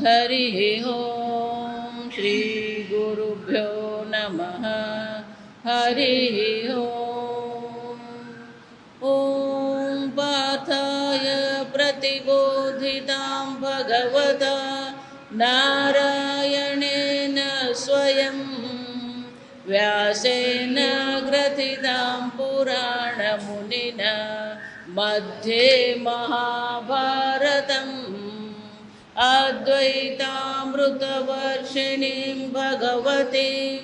हरिः ॐ श्री गुरुभ्यो नमः हरिः ॐ पार्थाय प्रतिबोधितां भगवता नारायणेन स्वयं व्यासेन ग्रथितां पुराणमुनिना मध्ये महाभारतम् अद्वैतामृतवर्षिणीं भगवतीं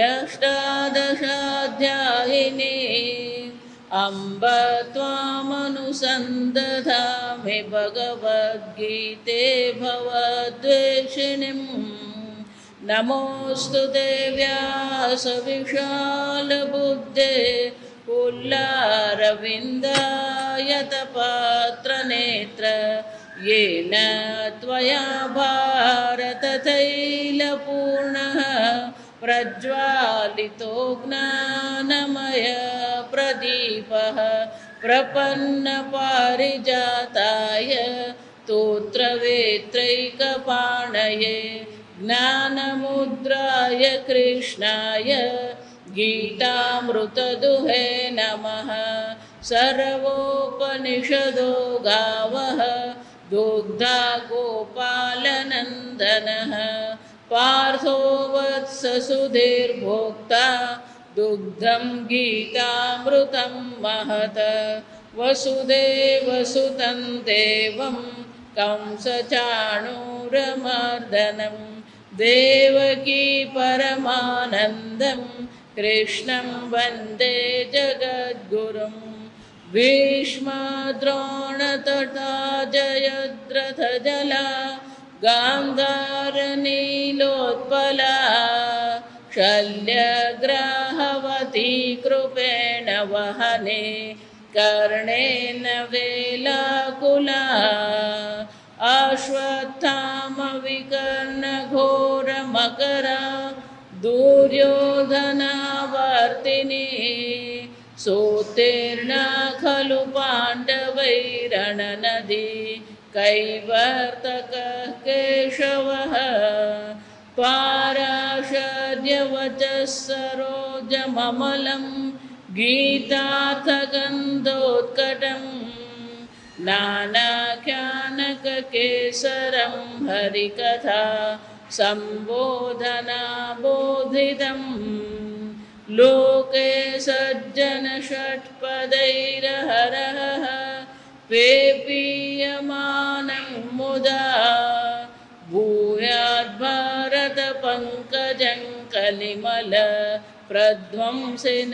अष्टादशाध्यायिनीम् अम्ब त्वामनुसन्दधामि भगवद्गीते भवद्वेषिणीम् नमोऽस्तु ते व्यासविशालबुद्धे पुल्लारविन्दायतपात्रनेत्र येन त्वया भारततैलपूर्णः प्रज्वालितो ज्ञानमय प्रदीपः प्रपन्नपारिजाताय स्तोत्रवेत्रैकपाणये ज्ञानमुद्राय कृष्णाय गीतामृतदुहे नमः। सर्वोपनिषदो गावः दुग्धा गोपालनन्दनः पार्थो वत्ससुधीर्भोक्ता दुग्धं गीतामृतं महत् वसुदेवसुतं देवं कंसचाणूरमर्दनं देवकी परमानन्दं कृष्णं वन्दे जगद्गुरुं भीष्मद्रोणतथा जयद्रथजला गान्धारनीलोत्पला शल्यग्राहवती कृपेण वहने कर्णेन वेलाकुला अश्वत्थामविकर्णघोरमकरा दुर्योधनावर्तिनी सोत्तीर्णा खलु पाण्डवैरणनदी कैवर्तकः केशवः पाराशर्यवचः सरोजममलं गीतार्थगन्धोत्कटं नानाख्यानककेसरं हरिकथा सम्बोधनाबोधितं लोके सज्जनषट्पदैरहरः पेपीयमानं मुदा भूयाद्भारतपङ्कजं कलिमल प्रध्वंसिन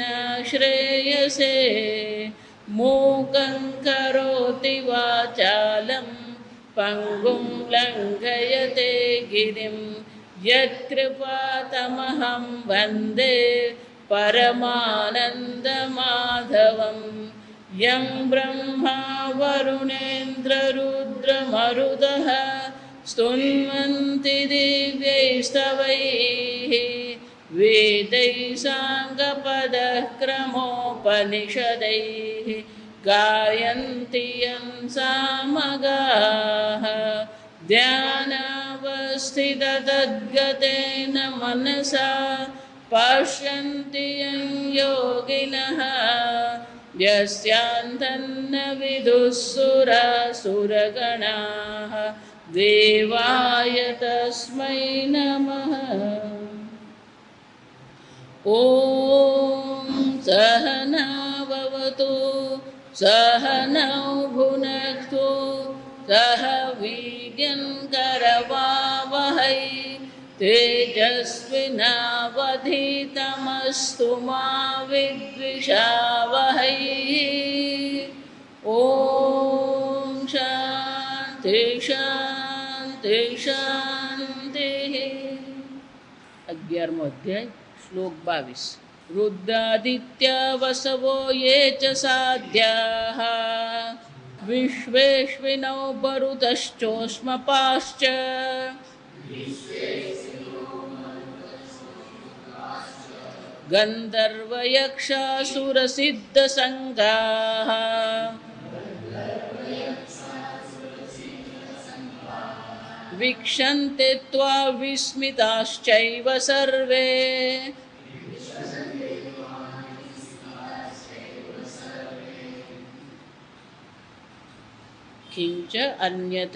श्रेयसे मूकं करोति वाचालं पङ्गुं लङ्घयते गिरिं यत्कृपातमहं वन्दे परमानन्दमाधवम् यं ब्रह्मा वरुणेन्द्ररुद्रमरुदः स्तुन्वन्ति दिव्यैस्तवैः वेदैः साङ्गपदः क्रमोपनिषदैः गायन्ति यं सामगाः ध्यानावस्थिततद्गतेन मनसा पश्यन्ति यं योगिनः यस्यान्तन्न विदुःसुरासुरगणाः देवाय तस्मै नमः। ॐ सहनाववतु सहनौ भुनक्तु सह वीर्यङ्करवावहै तेजस्विनावधीतमस्तु मा विद्विषावहै। ॐ शान्ति शान्ति शान्तिः। 11मो अध्याय श्लोक 22। रुद्रादित्या वसवो ये च साध्याः विश्वेश्विनौ मरुतश्चोष्मपाश्च गन्धर्वयक्षासुरसिद्धसङ्गाः વીક્ષન્તે ત્વા વિસ્મિતાશ્ચૈવ સર્વે કિંચ અન્યત.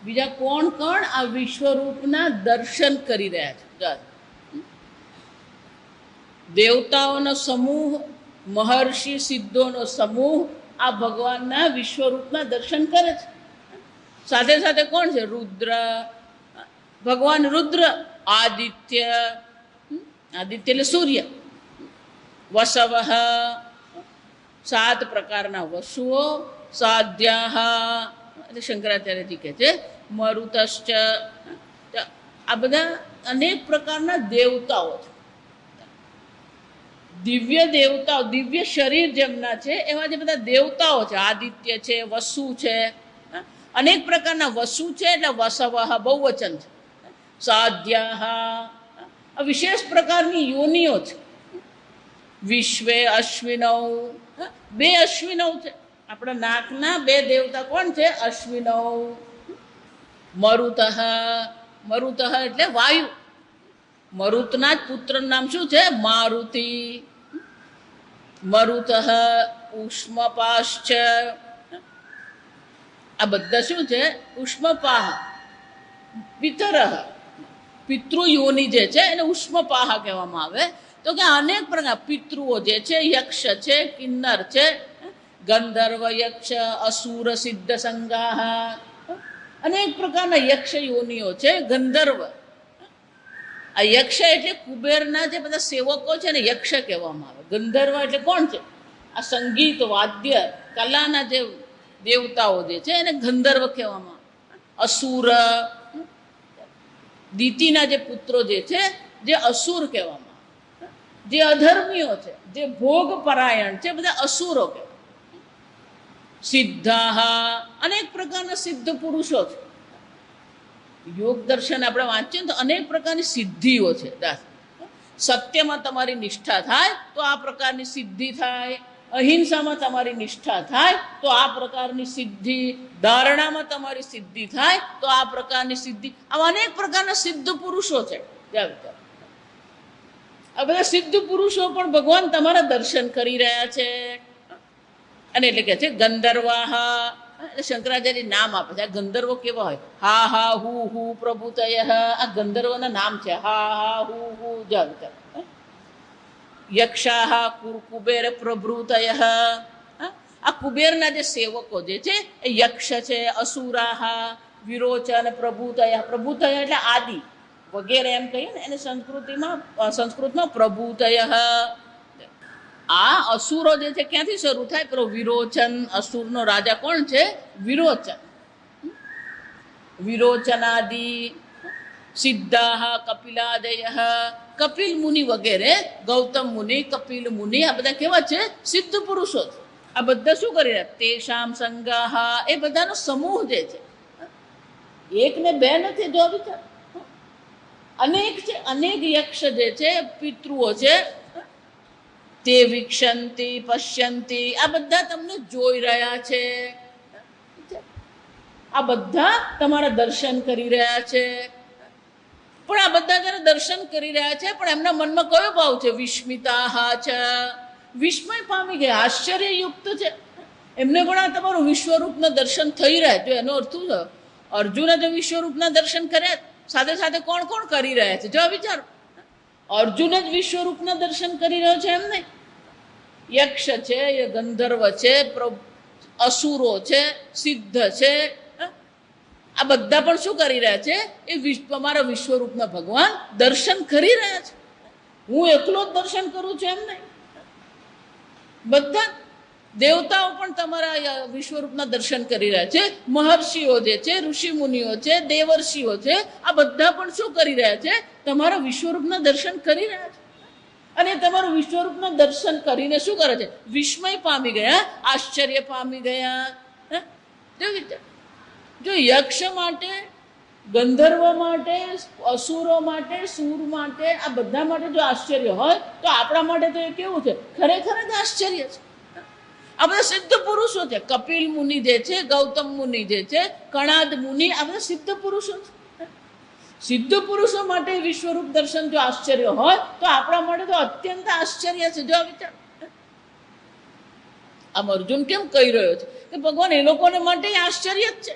બીજા કોણ કોણ આ વિશ્વરૂપના દર્શન કરી રહ્યા છે? દેવતાઓનો સમૂહ, મહર્ષિ સિદ્ધોનો સમૂહ આ ભગવાનના વિશ્વરૂપના દર્શન કરે છે. સાથે સાથે કોણ છે? રુદ્ર, ભગવાન રુદ્ર, આદિત્ય, આદિત્ય એટલે સૂર્ય, વસવ, 7 પ્રકારના વસુઓ, સાધ્યા એટલે શંકરાચાર્યજી કહે છે મરુતશ્ચ, આ બધા અનેક પ્રકારના દેવતાઓ છે. દિવ્ય દેવતાઓ, દિવ્ય શરીર જેમના છે એવા જે બધા દેવતાઓ છે. આદિત્ય છે, વસુ છે, અનેક પ્રકારના વસુ છે એટલે વસવ બહુવચન છે. સાધ્યા વિશેષ પ્રકારની યોનિઓ છે. વિશ્વે અશ્વિનૌ, 2 અશ્વિનૌ છે. આપણા નાકના 2 દેવતા કોણ છે? અશ્વિનૌ. મરુત, મરુત એટલે વાયુ. મરુતના જ પુત્રનું નામ શું છે? મારુતિ. મરુત, ઉષ્મપાશ્ચ, આ બધા શું છે? ઉષ્મપાહ. પિતર, પિતૃયોની જે છે એને ઉષ્મપાહ કહેવામાં આવે. તો કે અનેક પ્રકાર પિતૃઓ જે છે, યક્ષ છે, કિન્નર છે, ગંધર્વ, યક્ષ, અસુર, સિદ્ધ સંગાહ, અનેક પ્રકારના યક્ષ યોનિઓ છે. ગંધર્વ, આ યક્ષ એટલે કુબેરના જે બધા સેવકો છે ને યક્ષ કહેવામાં આવે. ગંધર્વ એટલે કોણ છે? આ સંગીત, વાદ્ય, કલાના જે દેવતાઓ જે છે એને ગંધર્વ કહેવામાં આવે. અસુર, દિતિના જે પુત્રો જે છે જે અસુર કહેવામાં આવે. જે અધર્મીઓ છે, જે ભોગ પરાયણ છે, બધા અસુરો કહેવાય. સિદ્ધા, અનેક પ્રકારના સિદ્ધ પુરુષો છે. યોગ દર્શન આપણે વાંચીએ તો અનેક પ્રકારની સિદ્ધિઓ છે. સત્યમાં તમારી નિષ્ઠા થાય તો આ પ્રકારની સિદ્ધિ થાય. અહિંસામાં તમારી નિષ્ઠા થાય તો આ પ્રકારની સિદ્ધિ. ધારણામાં તમારી સિદ્ધિ થાય તો આ પ્રકારની સિદ્ધિ. આવા અનેક પ્રકારના સિદ્ધ પુરુષો છે. આ બધા સિદ્ધ પુરુષો પણ ભગવાન તમારા દર્શન કરી રહ્યા છે. અને એટલે કે છે ગંધર્વાહા, શંકરાચાર્ય નામ આપે છે. આ ગંધર્વો કેવા હોય? હા હા હુ હુ પ્રભુતય, આ ગંધર્વના નામ છે. હા હા હુ હુ જ. યક્ષાહા કુબેર પ્રભૃતય, આ કુબેરના જે સેવકો જે છે એ યક્ષ છે. અસુરાહા વિરોચન પ્રભુતય, પ્રભુતય એટલે આદિ વગેરે એમ કહીએ ને એને સંસ્કૃતમાં પ્રભુતય. આ અસુરો જે છે ક્યાંથી શરૂ થાય? પેલો વિરોચન, અસુરનો રાજા કોણ છે? વિરોચન. વિરોચનાદિ સિદ્ધાહ કપિલાદય, કપિલ મુનિ વગેરે, ગૌતમ મુનિ, કપિલ મુનિ, આ બધા કેવા છે? સિદ્ધ પુરુષો છે. આ બધા શું કરી રહ્યા? તેષામ સંગાહ, એ બધાનો સમૂહ જે છે. 1 ને 2 નથી, જો વિચાર અનેક છે. અનેક યક્ષ જે છે, પિતૃઓ છે. તે વિક્ષંતી પશ્યંતી, આ બધા તમને જોઈ રહ્યા છે. આ બધા તમારા દર્શન કરી રહ્યા છે. પણ આ બધા જયારે દર્શન કરી રહ્યા છે પણ એમના મનમાં કયો ભાવ છે? વિસ્મિતાહા છે, વિસ્મય પામી ગયા, આશ્ચર્યયુક્ત છે. એમને પણ આ તમારું વિશ્વરૂપના દર્શન થઈ રહ્યા છે. એનો અર્થ શું? અર્જુને જો વિશ્વરૂપના દર્શન કર્યા, સાથે સાથે કોણ કોણ કરી રહ્યા છે? જો વિચારો, અર્જુન જ વિશ્વરૂપના દર્શન કરી રહ્યો છે એમ નહીં. યક્ષ છે, ગંધર્વ છે, અસુરો છે, સિદ્ધ છે, આ બધા પણ શું કરી રહ્યા છે? એ તમારા વિશ્વરૂપના ભગવાન દર્શન કરી રહ્યા છે. હું એકલો જ દર્શન કરું છું એમ નહીં. બધા દેવતાઓ પણ તમારા વિશ્વરૂપના દર્શન કરી રહ્યા છે. મહર્ષિઓ જે છે, ઋષિ મુનિઓ છે, દેવર્ષિઓ છે, આ બધા પણ શું કરી રહ્યા છે? તમારા વિશ્વરૂપના દર્શન કરી રહ્યા છે. અને તમારું વિશ્વરૂપના દર્શન કરીને શું કરે છે? વિસ્મય પામી ગયા, આશ્ચર્ય પામી ગયા. જો યક્ષ માટે, ગંધર્વ માટે, અસુરો માટે, સૂર માટે, આ બધા માટે જો આશ્ચર્ય હોય તો આપણા માટે તો એ કેવું છે? ખરેખર જ આશ્ચર્ય છે. આ બધા સિદ્ધ પુરુષો છે. કપિલ મુનિ જે છે, ગૌતમ મુનિ જે છે, કણાદ મુનિ, આ બધા સિદ્ધ પુરુષો છે. સિદ્ધ પુરુષો માટે વિશ્વરૂપ દર્શન જો આશ્ચર્ય હોય તો આપણા માટે તો અત્યંત આશ્ચર્ય છે. જો વિચાર, આમ અર્જુન કેમ કહી રહ્યો છે કે ભગવાન એ લોકોને માટે આશ્ચર્ય જ છે.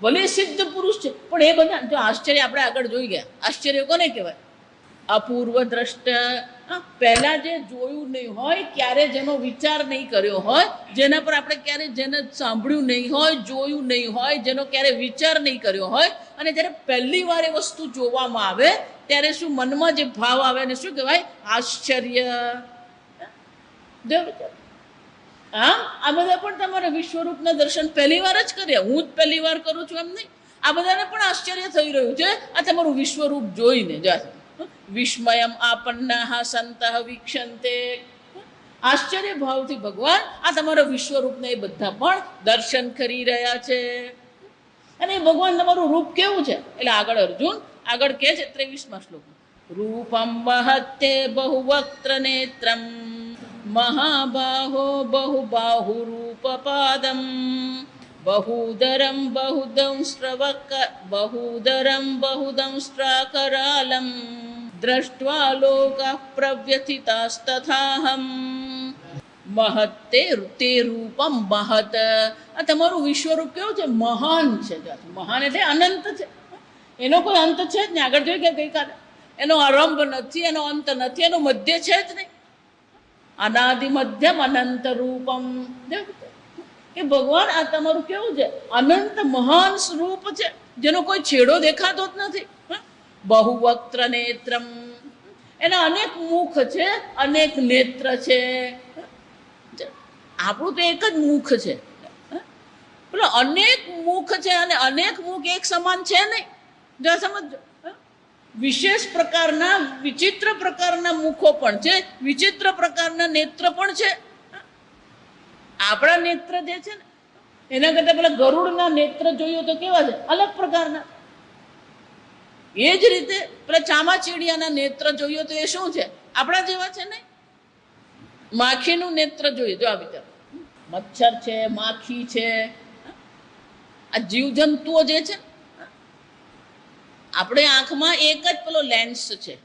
ભલે સિદ્ધ પુરુષ છે પણ એ બધા જો આશ્ચર્ય આપણે આગળ જોઈ ગયા. આશ્ચર્ય કોને કહેવાય? અપૂર્વ દ્રષ્ટ, પહેલા જે જોયું નહીં હોય, ક્યારે જેનો વિચાર નહીં કર્યો હોય, જેના પર આપણે ક્યારે જેને સાંભળ્યું નહીં હોય, જોયું નહીં હોય, જેનો ક્યારે વિચાર નહીં કર્યો હોય, અને જ્યારે પહેલી વાર એ વસ્તુ જોવામાં આવે ત્યારે શું મનમાં જે ભાવ આવે એને શું કહેવાય? આશ્ચર્ય. આમ આ બધા પણ તમારા વિશ્વરૂપના દર્શન પહેલી વાર જ કર્યા. હું જ પહેલી વાર કરું છું એમ નહીં, આ બધાને પણ આશ્ચર્ય થઈ રહ્યું છે આ તમારું વિશ્વરૂપ જોઈને. જાતે વિસ્મયમ આપન્ના સંતઃ વીક્ષંતે, આશ્ચર્ય ભાવથી ભગવાન આ તમારા વિશ્વરૂપને એ બધા પણ દર્શન કરી રહ્યા છે. અને ભગવાન તમારું રૂપ કેવું છે એટલે આગળ અર્જુન આગળ કહે છે 23મા શ્લોકમાં, રૂપમ મહત્તે બહુવક્ત્ર નેત્રમ મહાબાહો બહુબાહુરૂપપાદમ બહુદરમ બહુદંષ્ટ્રાકરાલમ દ્રષ્ટ્વા લોકાઃ પ્રવ્યથિતાસ્તથાહમ. મહત્તે તે રૂપમ મહત, આ તમારું વિશ્વરૂપ કેવું છે? મહાન છે. મહાન એટલે અનંત છે, એનો કોઈ અંત છે જ નહીં. આગળ જોઈ કે ગઈકાલે એનો આરંભ નથી, એનો અંત નથી, એનો મધ્ય છે જ નહીં. અનાદિ મધ્યમ અનંત રૂપમ. કે ભગવાન આ તમારું કેવું છે? અનંત મહાન સ્વરૂપ છે જેનો કોઈ છેડો દેખાતો જ નથી. બહુવક્ત્ર નેત્રમ, એના અનેક મુખ છે, અનેક નેત્ર છે. આપણું તો એક જ મુખ છે, પેલો અનેક મુખ છે, અને અનેક મુખ એક સમાન છે નહીં. જો સમજો, વિશેષ પ્રકારના વિચિત્ર પ્રકારના મુખો પણ છે, વિચિત્ર પ્રકારના નેત્ર પણ છે. આપણા નેત્ર જે છે ને એના કરતા પેલા ગરુડના નેત્ર જોઈએ તો કેવા છે? અલગ પ્રકારના. એ જ રીતે પેલા ચામાચીડિયાના નેત્ર જોઈએ તો એ શું છે? આપણા જેવા છે ને. માખીનું નેત્ર જોઈએ, જો આ વિચાર, મચ્છર છે, માખી છે, આ જીવજંતુઓ જે છે, આપણે આંખમાં એક જ પેલો લેન્સ છે.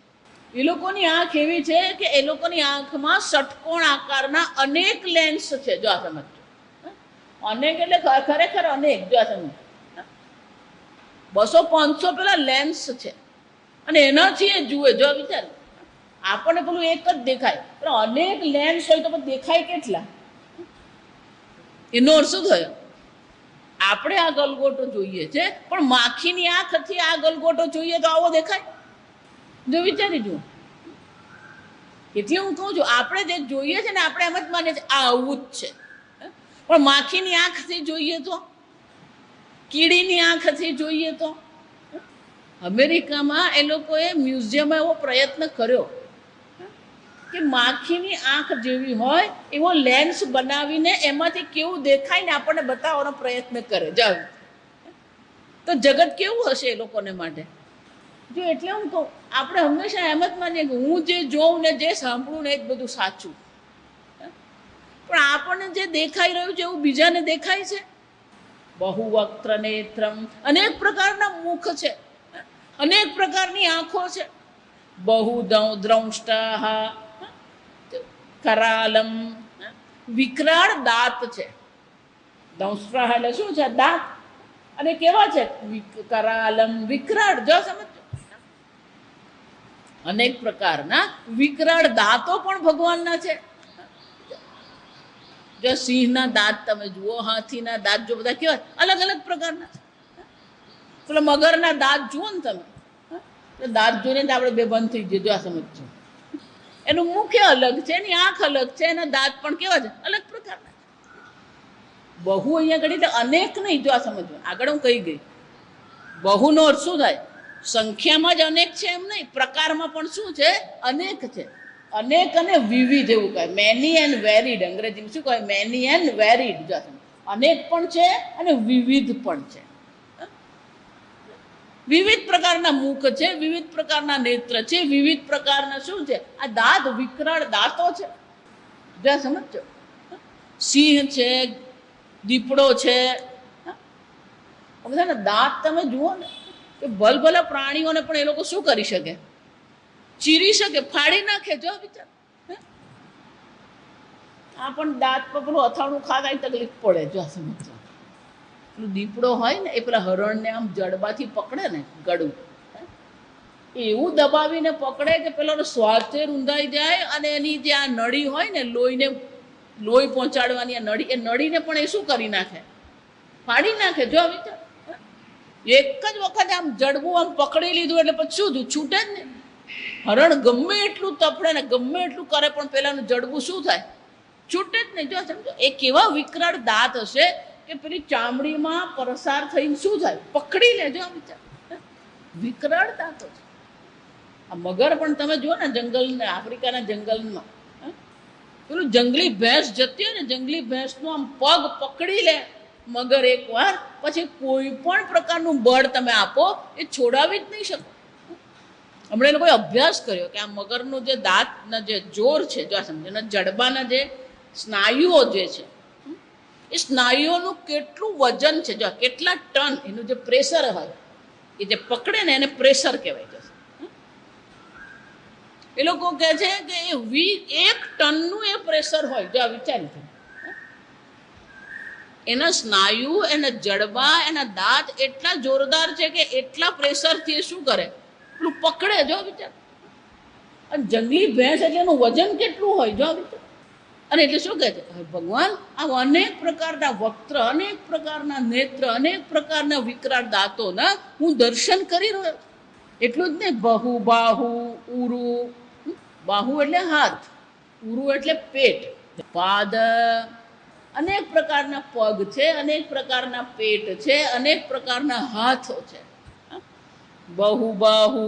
એ લોકોની આંખ એવી છે કે એ લોકોની આંખમાં ષટકોણ આકારના અનેક લેન્સ છે. જો આ સમજો, અનેક એટલે ખરેખર અનેક. જો આ સમજો, 200-500 પેલા લેન્સ છે, અને એનાથી એ જુએ. જો વિચાર, આપણને પેલું એક જ દેખાય, પણ અનેક લેન્સ હોય તો પણ દેખાય કેટલા? એનો અર્થ શું થયો? આપણે આ ગલગોટો જોઈએ છે, પણ માખીની આંખથી આ ગલગોટો જોઈએ તો આવો દેખાય? જો વિચારી જુઓ. એટલે હું કહું છું, આપણે જે જોઈએ છે ને આપણે એમ જ માનીએ છીએ આ આવું જ છે, પણ માખીની આંખથી જોઈએ તો, કીડીની આંખથી જોઈએ તો. અમેરિકામાં એ લોકોએ મ્યુઝિયમમાં એવો પ્રયત્ન કર્યો કે માખીની આંખ જેવી હોય એવો લેન્સ બનાવીને એમાંથી કેવું દેખાય ને આપણને બતાવવાનો પ્રયત્ન કરે. જાવ તો જગત કેવું હશે એ લોકોને માટે. જો એટલે હું કહું, આપણે હંમેશા એમ જ માનીએ કે હું જે જોઉં ને જે સાંભળું ને એ જ બધું સાચું, પણ આપણને જે દેખાઈ રહ્યું છે એવું બીજાને દેખાય છે. બહુવક્ત્ર નેત્રમ, અનેક પ્રકારના મુખ છે, અનેક પ્રકારની આંખો છે. બહુદ્રંષ્ટા કરાલમ, વિકરાળ દાંત છે. દંષ્ટ્રા એટલે શું છે? દાંત. અને કેવા છે? કરાલમ, વિકરાળ. જો સમજ, અનેક પ્રકારના વિકરાળ દાંતો પણ ભગવાનના છે. જો સિંહના દાંત તમે જુઓ, હાથીના દાંત જો, બધા કેવા અલગ અલગ પ્રકારના. પેલા મગરના દાંત જુઓ ને તમે, દાંત જોઈને આપણે બેભાન થઈ જઈએ. જો આ સમજો, એનું મુખ્ય અલગ છે, એની આંખ અલગ છે, એના દાંત પણ કેવા છે? અલગ પ્રકારના. બહુ અહીંયા ઘડી અનેક નહીં. જો આ સમજો, આગળ હું કહી ગઈ, બહુનો અર્થ શું થાય? સંખ્યામાં જ અનેક છે એમ નહીં, પ્રકારમાં પણ શું છે? અનેક છે. અનેક અને વિવિધ એવું કહે. મેની એન્ડ વેરીડ, અંગ્રેજીમાં શું કહે? Many and varied. જો અનેક પણ છે અને વિવિધ પણ છે. વિવિધ પ્રકારના મુખ છે, વિવિધ પ્રકારના નેત્ર છે, વિવિધ પ્રકારના શું છે? આ દાંત, વિકરાળ દાંતો છે. જો સમજો, સિંહ છે, દીપડો છે. બધાના દાંત તમે જુઓ ને, કે ભલભલા પ્રાણીઓને પણ એ લોકો શું કરી શકે? ચીરી શકે, ફાડી નાખે. જો વિચાર, આ પણ દાંત પર પેલું અથાણું ખાતા તકલીફ પડે. જો સમજો, પેલું દીપડો હોય ને, એ પેલા હરણને આમ જડબાથી પકડે ને, ગળું એવું દબાવીને પકડે કે પેલો શ્વાસે રૂંધાઈ જાય, અને એની જે આ નળી હોય ને, લોહી પહોંચાડવાની આ નળી, એ નળીને પણ એ શું કરી નાખે? ફાડી નાખે. જો વિચાર, એક જ વખત આમ જડબું આમ પકડી લીધું એટલે પછી શું થયું? છૂટે જ ને. હરણ ગમે એટલું તપડે ને, ગમે એટલું કરે, પણ પેલાનું જડબું શું થાય? છૂટે જ નહીં. જો સમજો, એ કેવા વિકરાળ દાંત હશે કે પેલી ચામડીમાં પ્રસાર થઈને શું થાય? પકડી લે. જો વિચાર, વિકરાળ દાંતો છે. આ મગર પણ તમે જુઓ ને, જંગલને, આફ્રિકાના જંગલમાં પેલું જંગલી ભેંસ જતી હોય ને, જંગલી ભેંસનો આમ પગ પકડી લે મગર એકવાર, પછી કોઈ પણ પ્રકારનું બળ તમે આપો એ છોડાવી જ નહીં શકો. હમણાં એ લોકોએ અભ્યાસ કર્યો કે આ મગરનું જે દાંતના જે જોર છે, જો આ સમજો, જડબાના જે સ્નાયુઓ જે છે, એ સ્નાયુઓનું કેટલું વજન છે, જો કેટલા ટન એનું જે પ્રેશર હોય, એ જે પકડે ને એને પ્રેશર કહેવાય છે. એ લોકો કહે છે કે 1 ટનનું એ પ્રેશર હોય. જો આ વિચારી, એના સ્નાયુ, એના જડબા, એના દાંત એટલા જોરદાર છે કે એટલા પ્રેશરથી એ શું કરે? પેલું પકડે. જો વિચાર, અને જંગલી ભેંસ એટલે એનું વજન કેટલું હોય? જો વિચાર. અને એટલે શું કહે છે? ભગવાન આ અનેક પ્રકારના વક્ત્ર, અનેક પ્રકારના નેત્ર, અનેક પ્રકારના વિકરાળ દાંતોના હું દર્શન કરી રહ્યો છું. એટલું જ નહીં, બહુ બાહુ ઉરુ, બાહુ એટલે હાથ, ઉરુ એટલે પેટ, પાદ, અનેક પ્રકારના પગ છે, અનેક પ્રકારના પેટ છે, અનેક પ્રકારના હાથો છે. બહુ બાહુ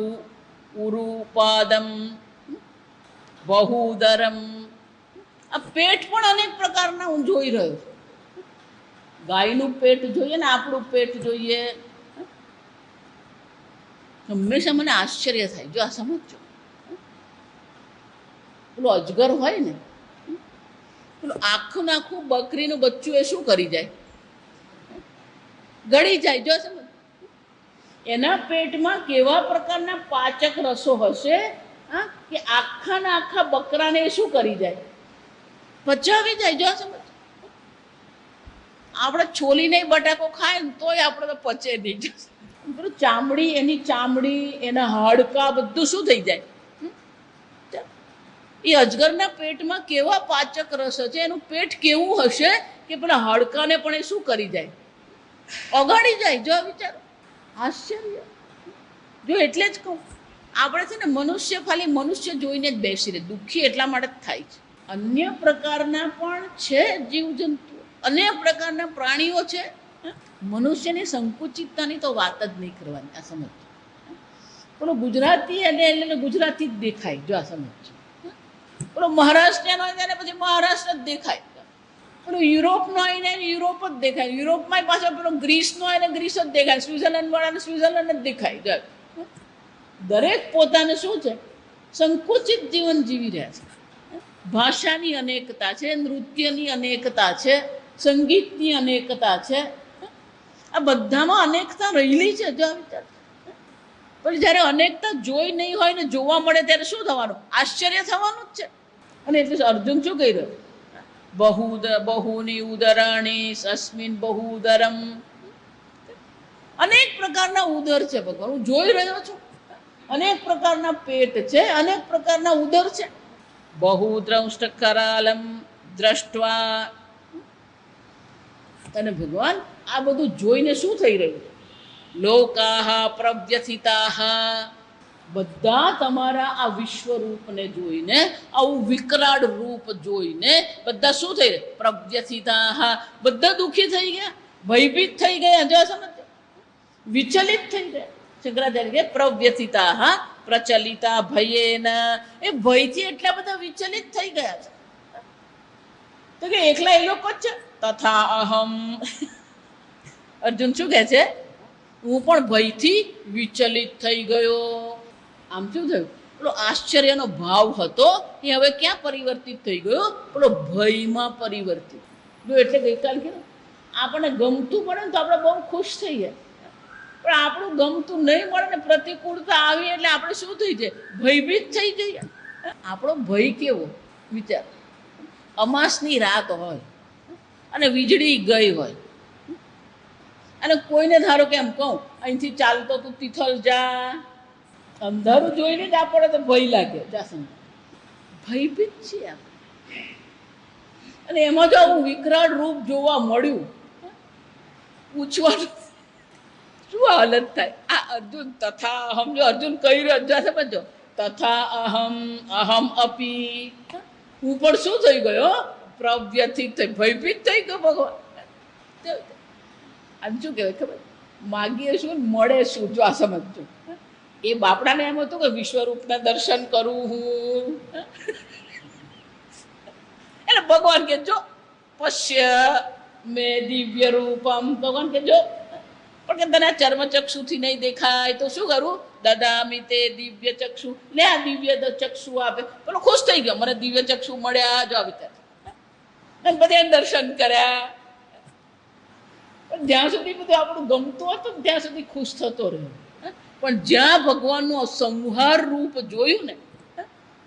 ઉરુ પાદમ બહુદરમ. આ પેટ પણ અનેક પ્રકારના હું જોઈ રહ્યો છું. ગાયનું પેટ જોઈએ ને, આપણું પેટ જોઈએ, હંમેશા મને આશ્ચર્ય થાય. જો આ સમજો, પેલું અજગર હોય ને, પેલું આખું નાખું બકરીનું બચ્ચું એ શું કરી જાય? ગળી જાય. જો સમજ, એના પેટમાં કેવા પ્રકારના પાચક રસો હશે કે આખા બકરાને શું કરી જાય? પચાવી જાય. જો સમજ, આપણે છોલીને બટાકો ખાય ને તોય આપણે તો પચે નહીં. પેલું ચામડી, એની ચામડી, એના હાડકા બધું શું થઈ જાય? એ અજગરના પેટમાં કેવા પાચક રસ છે, એનું પેટ કેવું હશે કે પેલા હાડકાને પણ એ શું કરી જાય? ઓગાળી જાય. જો વિચારો, આશ્ચર્ય. જો એટલે જ કહું, આપણે છે ને મનુષ્ય, ખાલી મનુષ્ય જોઈને જ બેસી રહે, દુઃખી એટલા માટે જ થાય છે. અન્ય પ્રકારના પણ છે જીવજંતુ, અનેક પ્રકારના પ્રાણીઓ છે. મનુષ્યની સંકુચિતતાની તો વાત જ નહીં કરવાની. આ સમજ, પેલો ગુજરાતી એટલે ગુજરાતી જ દેખાય. જો આ સમજ, પેલો મહારાષ્ટ્રનો હોય ને પછી મહારાષ્ટ્ર જ દેખાય. પેલો યુરોપનો હોય ને યુરોપ જ દેખાય. યુરોપમાં પાછો પેલો ગ્રીસનો હોય ને ગ્રીસ જ દેખાય. સ્વિટ્ઝરલેન્ડ વાળાને સ્વિટ્ઝરલેન્ડ જ દેખાય. દરેક પોતાને શું છે? સંકુચિત જીવન જીવી રહ્યા છે. ભાષાની અનેકતા છે, નૃત્યની અનેકતા છે, સંગીતની અનેકતા છે. આ બધામાં અનેકતા રહેલી છે. જો વિચાર, પણ જ્યારે અનેકતા જોઈ નહીં હોય ને જોવા મળે ત્યારે શું થવાનું? આશ્ચર્ય થવાનું જ છે. અને એટલે અર્જુન શું કહી રહ્યો? બહુની ઉદરાણી અસ્મિન બહુદરમ. અનેક પ્રકારના ઉદર છે ભગવાન, હું જોઈ રહ્યો છું. અનેક પ્રકારના પેટ છે, અનેક પ્રકારના ઉદર છે. બહુદ્રષ્ટ કરાલમ દ્રષ્ટવા. અને ભગવાન આ બધું જોઈને શું થઈ રહ્યું? લોકાહ પ્રવ્યથિતાહ. બધા તમારા આ વિશ્વ રૂપને જોઈને, આવું વિકરાળ રૂપ જોઈને બધા શું થઈ રહ્યા? પ્રવ્યથિતાહ. બધા દુઃખી થઈ ગયા, ભયભીત થઈ ગયા. જો સમજ, વિચલિત થઈ ગયા. શંકરાચાર્ય પ્રવ્યથિતાહ પ્રચલિતા ભયેન. એ ભયથી એટલા બધા વિચલિત થઈ ગયા છે તો કે એકલા એ લોકો જ છે. તથા અહમ. અર્જુન શું કહે છે? હું પણ ભયથી વિચલિત થઈ ગયો. આમ શું થયું? પેલો આશ્ચર્યનો ભાવ હતો એ હવે ક્યાં પરિવર્તિત થઈ ગયો? પેલો ભયમાં પરિવર્તિત. જો એટલે ગઈકાલ કીધું આપણને ગમતું પડે ને તો આપણે બહુ ખુશ થઈ જાય, પણ આપણું ગમતું નહીં મળે ને પ્રતિકૂળતા આવી એટલે આપણે શું થઈ જાય? ભયભીત થઈ જઈએ. આપણો ભય કેવો વિચાર, અમાસની રાત હોય અને વીજળી ગઈ હોય અને કોઈને ધારો કે એમ કહું અહીંથી ચાલતો તું તિથલ જા, અંધારું જોઈને જ આપણને તો ભય લાગે, જાસમ ભયભીત છીએ આપણે. અને એમાં જો આવું વિકરાળ રૂપ જોવા મળ્યું, પૂછવાનું શું હાલત થાય? આ અર્જુન તથા અહમ, જો અર્જુન કહી રહ્યો જો સમજો, તથા અહમ અહમ અપી, હું પણ શું થઈ ગયો? પ્રવ્યથિત થઈ, ભયભીત થઈ ગયો. ભગવાન આમ શું કહેવાય ખબર? માગીએ શું મળે શું? જો આ સમજો. એ બાપડાને એમ હતું કે વિશ્વરૂપના દર્શન કરું હું, એટલે ભગવાન કે જો પશ્ય મેં દિવ્ય રૂપમ, ભગવાન કે જો પણ કે તને ચર્મચક્ષુથી નહીં દેખાય તો શું કરું? દદામિ તે દિવ્ય ચક્ષુ, લે આ દિવ્ય ચક્ષુ આપે. પેલો ખુશ થઈ ગયો, મને દિવ્ય ચક્ષુ મળ્યા. જો આ વિચાર, બધા દર્શન કર્યા. પણ જ્યાં સુધી બધું આપણું ગમતું હતું ત્યાં સુધી ખુશ થતો રહ્યો. પણ જ્યાં ભગવાનનું સંહાર રૂપ જોયું ને,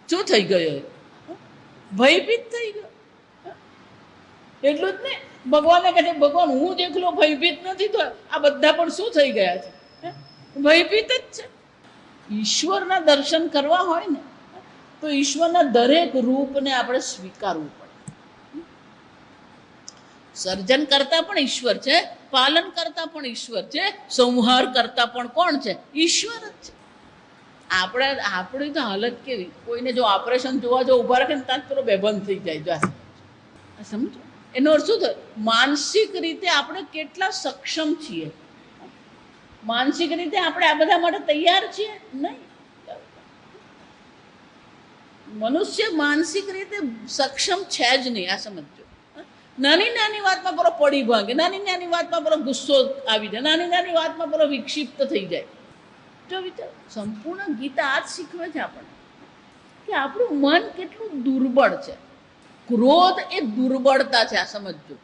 શું થઈ ગયો? ભયભીત થઈ ગયો. એટલું જ ને, ભગવાને કહે ભગવાન હું જ એકલો ભયભીત નથી તો આ બધા પણ શું થઈ ગયા છે? ભયભીત જ છે. ઈશ્વરના દર્શન કરવા હોય ને તો ઈશ્વરના દરેક રૂપને આપણે સ્વીકારવું પડે. સર્જન કરતા પણ ઈશ્વર છે, પાલન કરતા પણ ઈશ્વર છે, સંહાર કરતા પણ કોણ છે? ઈશ્વર જ છે. આપણી તો હાલત કેવી, કોઈને જો ઓપરેશન જોવા જો ઊભા રાખે ને ત્યાં જ પેલો બેભાન થઈ જાય. જો સમજો એનો અર્થ શું થાય? માનસિક રીતે આપણે કેટલા સક્ષમ છીએ? માનસિક રીતે આપણે આ બધા માટે તૈયાર છીએ? નહીં. મનુષ્ય માનસિક રીતે સક્ષમ છે જ નહીં. આ સમજો. નાની નાની વાતમાં પેલો પડી ભાંગે, નાની નાની વાતમાં પેલો ગુસ્સો આવી જાય, નાની નાની વાતમાં પેલો વિક્ષિપ્ત થઈ જાય. જો વિચાર, સંપૂર્ણ ગીતા આ જ શીખવે છે આપણને કે આપણું મન કેટલું દુર્બળ છે. ક્રોધ એ દુર્બળતા છે. આ સમજો.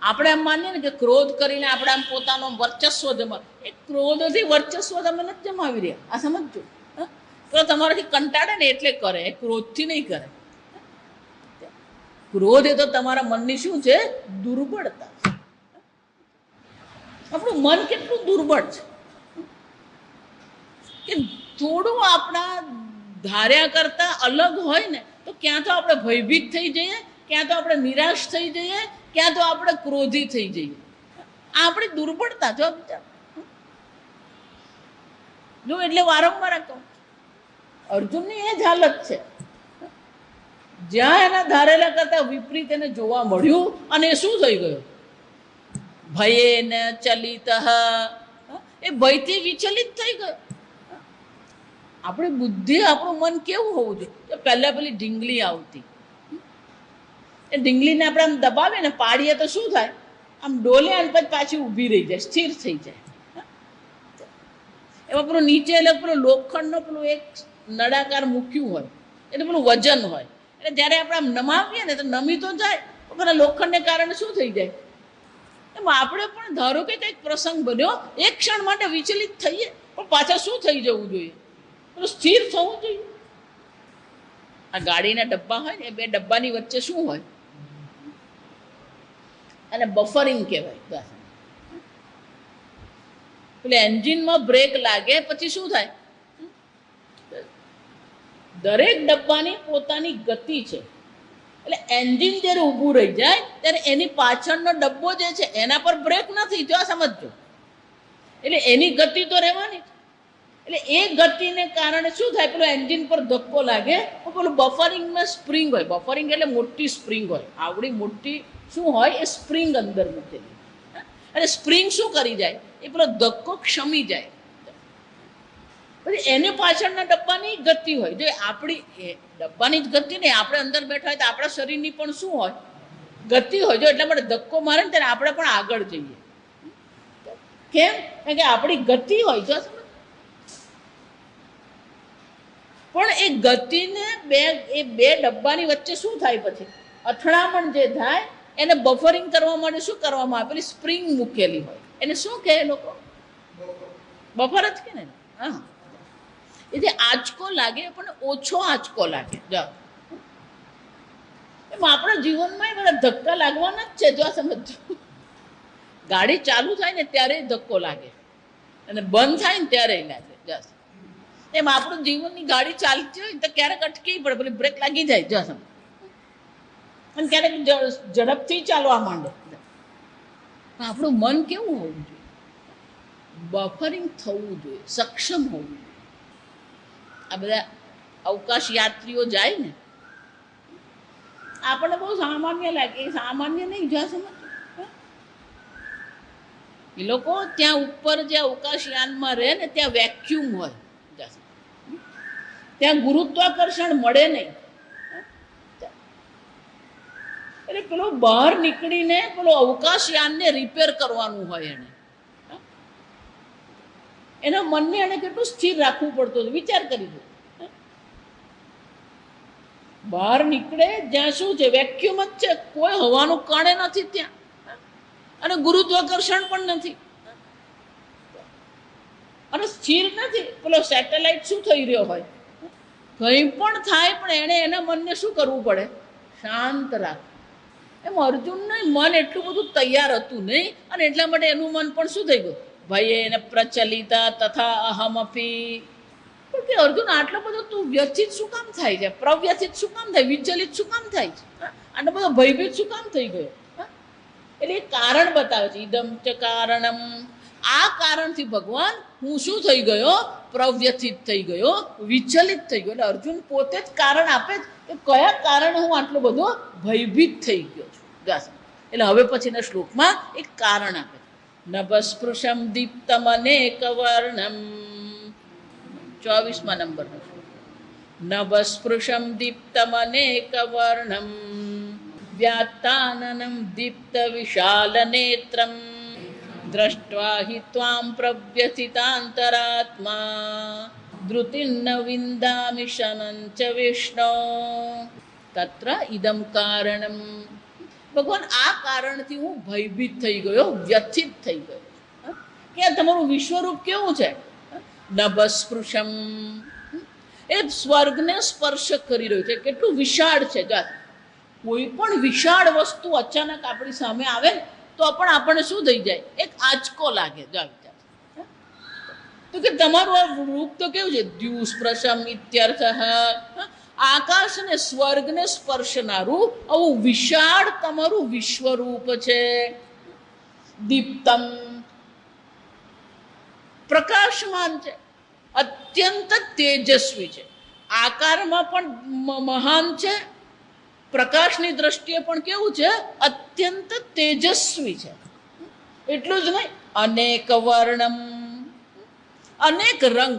આપણે એમ માનીએ ને કે ક્રોધ કરીને આપણે આમ પોતાનો વર્ચસ્વ જમા, એ ક્રોધથી વર્ચસ્વ તમે નથી જમાવી રહ્યા. આ સમજો. તો તમારાથી કંટાળે ને એટલે કરે, એ ક્રોધથી નહીં કરે. ક્રોધ એ તો તમારા મનની શું છે? દુર્બળતા છે. આપણું મન કેટલું દુર્બળ છે કે થોડું આપણા ધાર્યા કરતા અલગ હોય ને તો ક્યાં તો આપણે ભયભીત થઈ જઈએ, ક્યાં તો આપણે નિરાશ થઈ જઈએ, ક્યાં તો આપણે ક્રોધી થઈ જઈએ. આ આપણી દુર્બળતા. જો જો એટલે વારંવાર કહું, અર્જુનની એ જ હાલત છે. જ્યાં એના ધારેલા કરતા વિપરીત એને જોવા મળ્યું અને એ શું થઈ ગયો? ભયેન ચલિત, એ ભયથી વિચલિત થઈ ગયો. આપણી બુદ્ધિ, આપણું મન કેવું હોવું જોઈએ? પહેલા પેલી ઢીંગલી આવતી, એ ઢીંગલીને આપણે આમ દબાવીએ ને પાડીએ તો શું થાય? આમ ડોલે અને પછી પાછી ઊભી રહી જાય, સ્થિર થઈ જાય. એમાં પેલું નીચે એટલે પેલું લોખંડનો પેલું એક નળાકાર મૂક્યું હોય એટલે પેલું વજન હોય, એટલે જ્યારે આપણે આમ નમાવીએ ને તો નમી તો જાય પણ પેલા લોખંડને કારણે શું થઈ જાય? એમ આપણે પણ ધારો કે કંઈક પ્રસંગ બન્યો, એક ક્ષણ માટે વિચલિત થઈએ પણ પાછા શું થઈ જવું જોઈએ? પેલું સ્થિર થવું જોઈએ. આ ગાડીના ડબ્બા હોય ને, એ બે ડબ્બાની વચ્ચે શું હોય? અને બફરિંગ કહેવાય. એટલે એન્જિનમાં બ્રેક લાગે પછી શું થાય? દરેક ડબ્બાની પોતાની ગતિ છે. એટલે એન્જિન જ્યારે ઊભું રહી જાય ત્યારે એની પાછળનો ડબ્બો જે છે એના પર બ્રેક નથી. જો આ સમજો. એટલે એની ગતિ તો રહેવાની જ. એટલે એ ગતિને કારણે શું થાય? પેલો એન્જિન પર ધક્કો લાગે, પેલું બફરિંગમાં સ્પ્રિંગ હોય. બફરિંગ એટલે મોટી સ્પ્રિંગ હોય, આવડી મોટી શું હોય? એ સ્પ્રિંગ અંદર મૂકેલી. અને સ્પ્રિંગ શું કરી જાય? એ પેલો ધક્કો ક્ષમી જાય. પછી એને પાછળના ડબ્બાની ગતિ હોય. જો આપણી ડબ્બાની જ ગતિ નહીં, આપણે અંદર બેઠા હોય તો આપણા શરીરની પણ શું હોય? ગતિ હોય. જો એટલા માટે ધક્કો મારે ને ત્યારે આપણે પણ આગળ જઈએ. કેમ? કારણ કે આપણી ગતિ હોય. જો પણ એ ગતિને એ બે ડબ્બાની વચ્ચે શું થાય? પછી અથડામણ જે થાય એને બફરિંગ કરવા માટે શું કરવામાં આવે? પેલી સ્પ્રિંગ મૂકેલી હોય, એને શું કહે લોકો? બફર જ કે ને. હા, એટલે આંચકો લાગે પણ ઓછો આંચકો લાગે. જો એમ આપણા જીવનમાં એ બધા ધક્કા લાગવાના જ છે. જો આ સમજો, ગાડી ચાલુ થાય ને ત્યારે ધક્કો લાગે અને બંધ થાય ને ત્યારે લાગે. જસ એમ આપણું જીવનની ગાડી ચાલતી હોય તો ક્યારેક અટકી પડે, પેલી બ્રેક લાગી જાય. જો સમજ, અને ક્યારેક ઝડપથી ચાલવા માંડે. આપણું મન કેવું હોવું જોઈએ? બફરિંગ થવું જોઈએ, સક્ષમ હોવું જોઈએ. આ બધા અવકાશ યાત્રીઓ જાય ને, આપણને બહુ સામાન્ય લાગે. એ સામાન્ય નહીં. જ્યાં સમજ, એ લોકો ત્યાં ઉપર જે અવકાશયાનમાં રહે ને ત્યાં વેક્યુમ હોય, ત્યાં ગુરુત્વાકર્ષણ મળે નહીં. એટલે પેલો બહાર નીકળીને પેલો અવકાશયાનને રિપેર કરવાનું હોય. એના મનને એને કેટલું સ્થિર રાખવું પડતું હતું, વિચાર કરી દો. બહાર નીકળે જ્યાં શું છે? વેક્યુમ જ છે, કોઈ હવાનું કણે નથી ત્યાં, અને ગુરુત્વાકર્ષણ પણ નથી, અને સ્થિર નથી. પેલો સેટેલાઇટ શું થઈ રહ્યો હોય, કંઈ પણ થાય પણ એણે એના મનને શું કરવું પડે? શાંત રાખવું. એમ અર્જુનનું મન એટલું બધું તૈયાર હતું નહીં, અને એટલા માટે એનું મન પણ શું થઈ ગયું? ભાઈ એને પ્રચલિતા તથા અહમપી. કે અર્જુન આટલો બધો તું વ્યથિત શું કામ થાય છે? પ્રવ્યથિત શું કામ થાય? વિચલિત શું કામ થાય છે? આટલો બધો ભયભીત શું કામ થઈ ગયો? એટલે એ કારણ બતાવે છે. ઇદમ ચ કારણમ. આ કારણથી ભગવાન હું શું થઈ ગયો? પ્રવ્યથિત થઈ ગયો, વિચલિત થઈ ગયો. એટલે અર્જુન પોતે જ કારણ આપે કે કયા કારણે હું આટલો બધો ભયભીત થઈ ગયો છું. એટલે હવે પછીના શ્લોકમાં એક કારણ આપે. નભસ્પૃશમ દીપ્તમ અનેક વર્ણમ. 24મા નંબરનો શ્લોક. નભસ્પૃશમ દીપ્તમ અનેક વર્ણમ વ્યાત્તાનનમ દીપ્ત વિશાલ નેત્રમ દ્રષ્ટ્વા હિ ત્વામ પ્રવ્યથિતાંતરાત્મા ધૃતિર્ન વિંદામિ શમં ચ વિષ્ણો તત્ર ઇદમ કારણમ. ભગવાન આ કારણથી હું ભયભીત થઈ ગયો, વ્યથિત થઈ ગયો. કે તમારું વિશ્વરૂપ કેવું છે? નભસ્પૃશમ, એ સ્વર્ગને સ્પર્શ કરી રહ્યું છે. કેટલું વિશાળ છે. કોઈ પણ વિશાળ વસ્તુ અચાનક આપણી સામે આવે તો પણ આપણને શું થઈ જાય? એક આંચકો લાગે. તો કે તમારું આ રૂપ તો કેવું છે? દ્યુસ્પૃશમ ઇત્યર્થ. આકાશ અને સ્વર્ગને સ્પર્શનારું આવું વિશાળ તમારું વિશ્વરૂપ છે. દીપ્તમ, પ્રકાશમાન છે, અત્યંત તેજસ્વી છે. આકારમાં પણ મહાન છે, પ્રકાશની દ્રષ્ટિએ પણ કેવું છે? અત્યંત તેજસ્વી છે. એટલું જ નહીં, અનેક વર્ણમ, અનેક રંગ.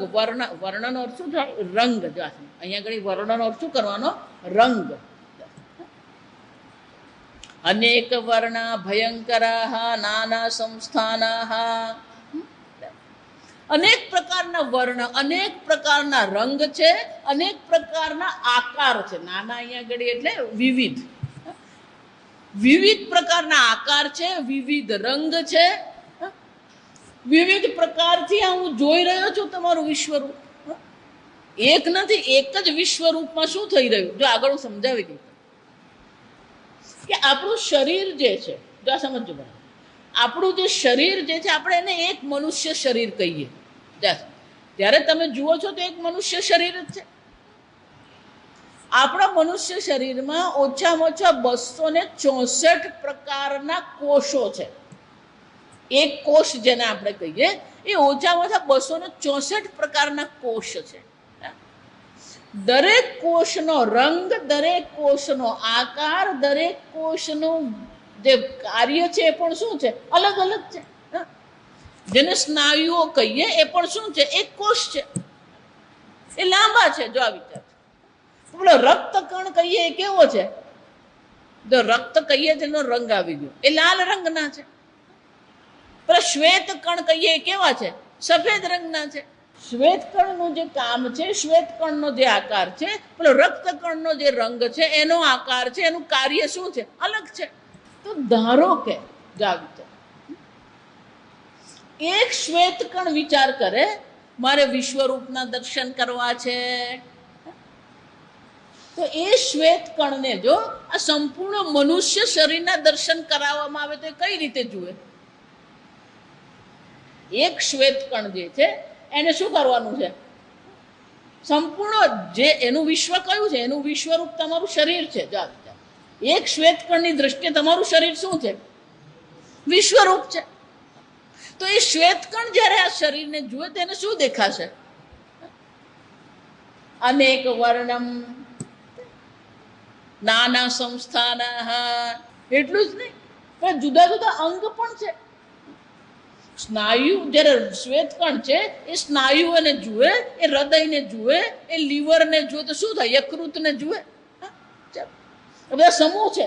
વર્ણનો અર્થ શું થાય? રંગ. અહીંયા આગળ વર્ણનો અર્થ શું કરવાનો? રંગ. અનેક વર્ણા ભયંકરા નાના સંસ્થાના. અનેક પ્રકારના વર્ણ, અનેક પ્રકારના રંગ છે, અનેક પ્રકારના આકાર છે. નાના અહીંયા આગળ એટલે વિવિધ, વિવિધ પ્રકારના આકાર છે, વિવિધ રંગ છે, વિવિધ પ્રકારથી આ હું જોઈ રહ્યો છું તમારું વિશ્વરૂપ. એક નથી, એક જ વિશ્વરૂપમાં શું થઈ રહ્યું? જો આગળ હું સમજાવી દઉં કે આપણું શરીર જે છે, જો આ સમજો બરાબર, આપણું જે શરીર જે છે આપણે એને એક મનુષ્ય શરીર કહીએ. જ્યારે તમે જુઓ છો તો એક મનુષ્ય શરીર જ છે. આપણા મનુષ્ય શરીરમાં ઓછામાં ઓછા 264 પ્રકારના કોષો છે. એક કોષ જેને આપણે કહીએ એ ઓછામાં ઓછા 264 પ્રકારના કોષ છે. દરેક કોષનો રંગ, દરેક કોષનો આકાર, દરેક કોષનું જે કાર્ય છે એ પણ શું છે? અલગ અલગ છે. જેને સ્નાયુઓ કહીએ એ પણ શું છે? એક કોષ છે. એ લાંબા છે. જો આ વિચાર, પેલો રક્તકણ કહીએ એ કેવો છે? જો રક્ત કહીએ તેનો રંગ આવી ગયો, એ લાલ રંગના છે. પેલા શ્વેત કણ કહીએ એ કેવા છે? સફેદ રંગના છે. શ્વેત કણનું જે કામ છે, શ્વેત કણનો જે આકાર છે, પેલો રક્તકણનો જે રંગ છે એનો આકાર છે, એનું કાર્ય શું છે? અલગ છે. તો ધારો કે જાવી તો એક શ્વેત કણ વિચાર કરે મારે વિશ્વરૂપના દર્શન કરવા છે, તો એ શ્વેત કણને જો આ સંપૂર્ણ મનુષ્ય શરીરના દર્શન કરાવવામાં આવે તો એ કઈ રીતે જુએ? એક શ્વેત કણ જે છે એને શું કરવાનું છે? સંપૂર્ણ જે એનું વિશ્વ કયું છે? એનું વિશ્વરૂપ તમારું શરીર છે. એક શ્વેત કણની દ્રષ્ટિએ તમારું શરીર શું છે? વિશ્વરૂપ છે. તો એ શ્વેત કણ જ્યારે આ શરીરને જુએ તેને શું દેખાશે? અનેક વર્ણમ નાના સંસ્થાના, એટલું જ નહીં પણ જુદા જુદા અંગ પણ છે. સ્નાયુ જ્યારે શ્વેત કણ છે એ સ્નાયુઓને જુએ, એ હૃદયને જુએ, એ લીવરને જુએ તો શું થાય? યકૃતને જુએ. બધા સમૂહ છે.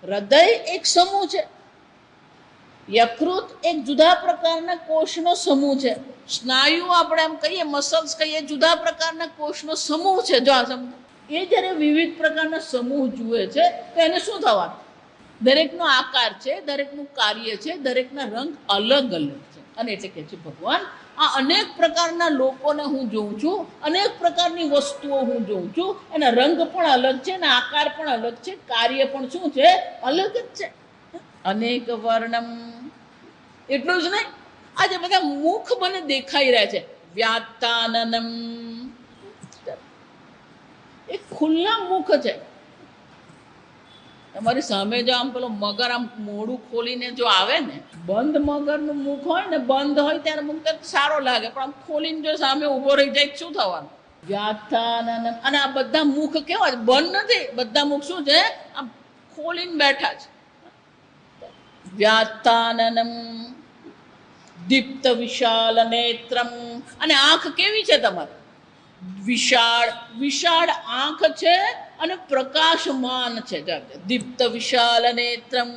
હૃદય એક સમૂહ છે, યકૃત એક જુદા પ્રકારના કોષનો સમૂહ છે, સ્નાયુ આપણે એમ કહીએ મસલ્સ કહીએ જુદા પ્રકારના કોષનો સમૂહ છે. જો આ સમૂહ એ જ્યારે વિવિધ પ્રકારના સમૂહ જુએ છે તો એને શું થવાનું? દરેકનો આકાર છે, દરેકનું કાર્ય છે, દરેકના રંગ અલગ અલગ છે. અને એટલે કે છે ભગવાન આ અનેક પ્રકારના લોકોને હું જોઉં છું, અનેક પ્રકારની વસ્તુઓ હું જોઉં છું, એના રંગ પણ અલગ છે, એના આકાર પણ અલગ છે, કાર્ય પણ શું છે? અલગ જ છે. અનેક વર્ણમ, એટલું જ નહીં આજે બધા મુખ મને દેખાઈ રહ્યા છે. વ્યાતાનનમ, એ ખુલ્લા મુખ છે. તમારી સામે જો આમ પેલો મગર આમ મોઢું ખોલીને જો આવે ને, બંધ મગરનું મુખ હોય ને, બંધ હોય ત્યારે મુખ સારો લાગે, પણ આમ ખોલીને જો સામે ઉભો રહી જાય શું થવાનું? વ્યાથાનનમ. અને આ બધા મુખ કેવા છે? બંધ નથી, બધા મુખ શું છે? આમ ખોલીને બેઠા છે. વ્યાથાનનમ દીપ્ત વિશાલ નેત્રમ, અને આંખ કેવી છે તમારી? વિશાળ, વિશાળ આંખ છે અને પ્રકાશમાન છે. દીપ્ત વિશાલ નેત્રમ,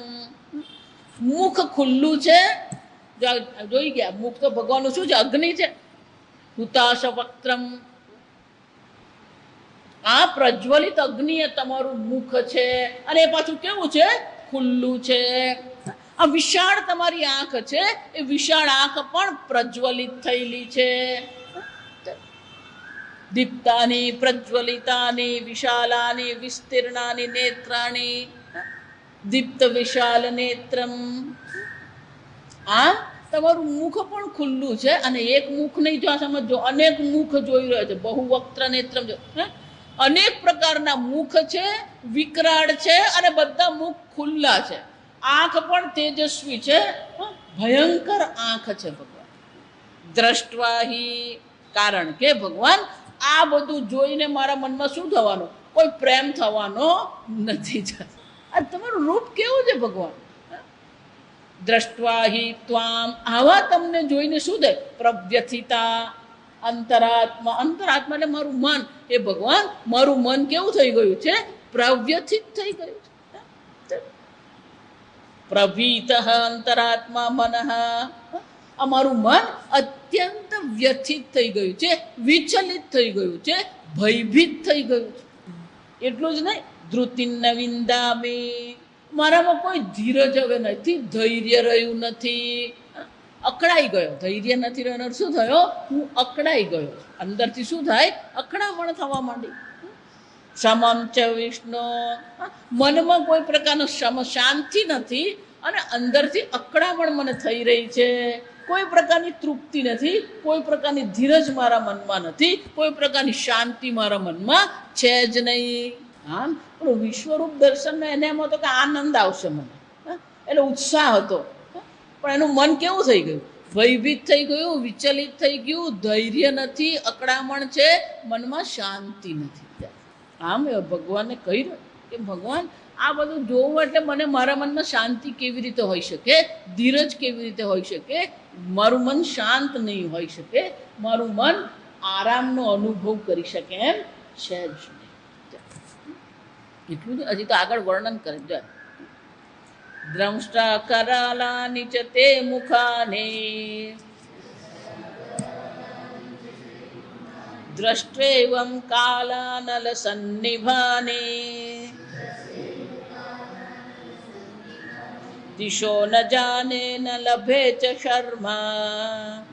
મુખ ખુલ્લું છે. જોઈ ગયા, મુખ તો ભગવાનનું શું છે? અગ્નિ છે. હુતાશ વક્ત્રમ, આ પ્રજ્વલિત અગ્નિ તમારું મુખ છે અને એ પાછું કેવું છે? ખુલ્લું છે. આ વિશાળ તમારી આંખ છે, એ વિશાળ આંખ પણ પ્રજ્વલિત થયેલી છે. દીપ્તાની પ્રજ્વલિતાની વિશાલાની વિસ્તીર્ણાની નેત્રાણી દીપ્ત વિશાલ નેત્રમ. આમ તમારું મુખ પણ ખુલ્લું છે. અને એક મુખ નહીં, જો સમજો અનેક મુખ જોઈ રહ્યો છે. બહુવક્ત્ર નેત્રમ, અનેક પ્રકારના મુખ છે, વિકરાળ છે અને બધા મુખ ખુલ્લા છે. આંખ પણ તેજસ્વી છે, ભયંકર આંખ છે ભગવાન. દ્રષ્ટવાહી, કારણ કે ભગવાન આ બધું જોઈને મારા મનમાં શું થવાનું? કોઈ પ્રેમ થવાનો નથી. આ તમારું રૂપ કેવું છે ભગવાન? દ્રષ્ટવાહી ત્વામ, આવા તમને જોઈને શું થાય? પ્રવ્યથિતા અંતરાત્મા, અંતરાત્મા એટલે મારું મન. એ ભગવાન મારું મન કેવું થઈ ગયું છે? પ્રવ્યથિત થઈ ગયું છે. પ્રવીત અંતરાત્મા મનઃ, અમારું મન અત્યંત વ્યથિત થઈ ગયું છે, વિચલિત થઈ ગયું છે, ભયભીત થઈ ગયું છે. એટલું જ નહીં, ધૃતિન વિંદામી, મારામાં કોઈ ધીરજ હવે નથી, ધૈર્ય રહ્યું નથી, અકળાઈ ગયો. ધૈર્ય નથી રહ્યો, શું થયો? હું અકળાઈ ગયો. અંદરથી શું થાય? અકળામણ થવા માંડી. સમમ ચ વિષ્ણુ, મનમાં કોઈ પ્રકારનો શાંતિ નથી અને અંદરથી અકળામણ મને થઈ રહી છે. કોઈ પ્રકારની તૃપ્તિ નથી, કોઈ પ્રકારની ધીરજ મારા મનમાં નથી, કોઈ પ્રકારની શાંતિ મારા મનમાં છે જ નહીં. આમ પણ વિશ્વરૂપ દર્શનનો એને એમ હતો કે આનંદ આવશે મને, એટલે ઉત્સાહ હતો. પણ એનું મન કેવું થઈ ગયું? ભયભીત થઈ ગયું, વિચલિત થઈ ગયું, ધૈર્ય નથી, અકળામણ છે, મનમાં શાંતિ નથી. આમ ભગવાનને કહી રહ્યો કે ભગવાન આ બધું જોવું એટલે મને મારા મનમાં શાંતિ કેવી રીતે હોઈ શકે? ધીરજ કેવી રીતે હોઈ શકે? મારું મન શાંત નહીં હોઈ શકે, મારું મન આરામનો અનુભવ કરી શકે એમ છે જ નહીં. એટલું જ, હજી તો આગળ વર્ણન કરે. જાય દ્રષ્ટા કરાલાની ચ તે મુખાને દ્રષ્ટ્રેવં કાલાનલ સન્નિભાને દિશો ન જાને ન લભે ચ શર્મા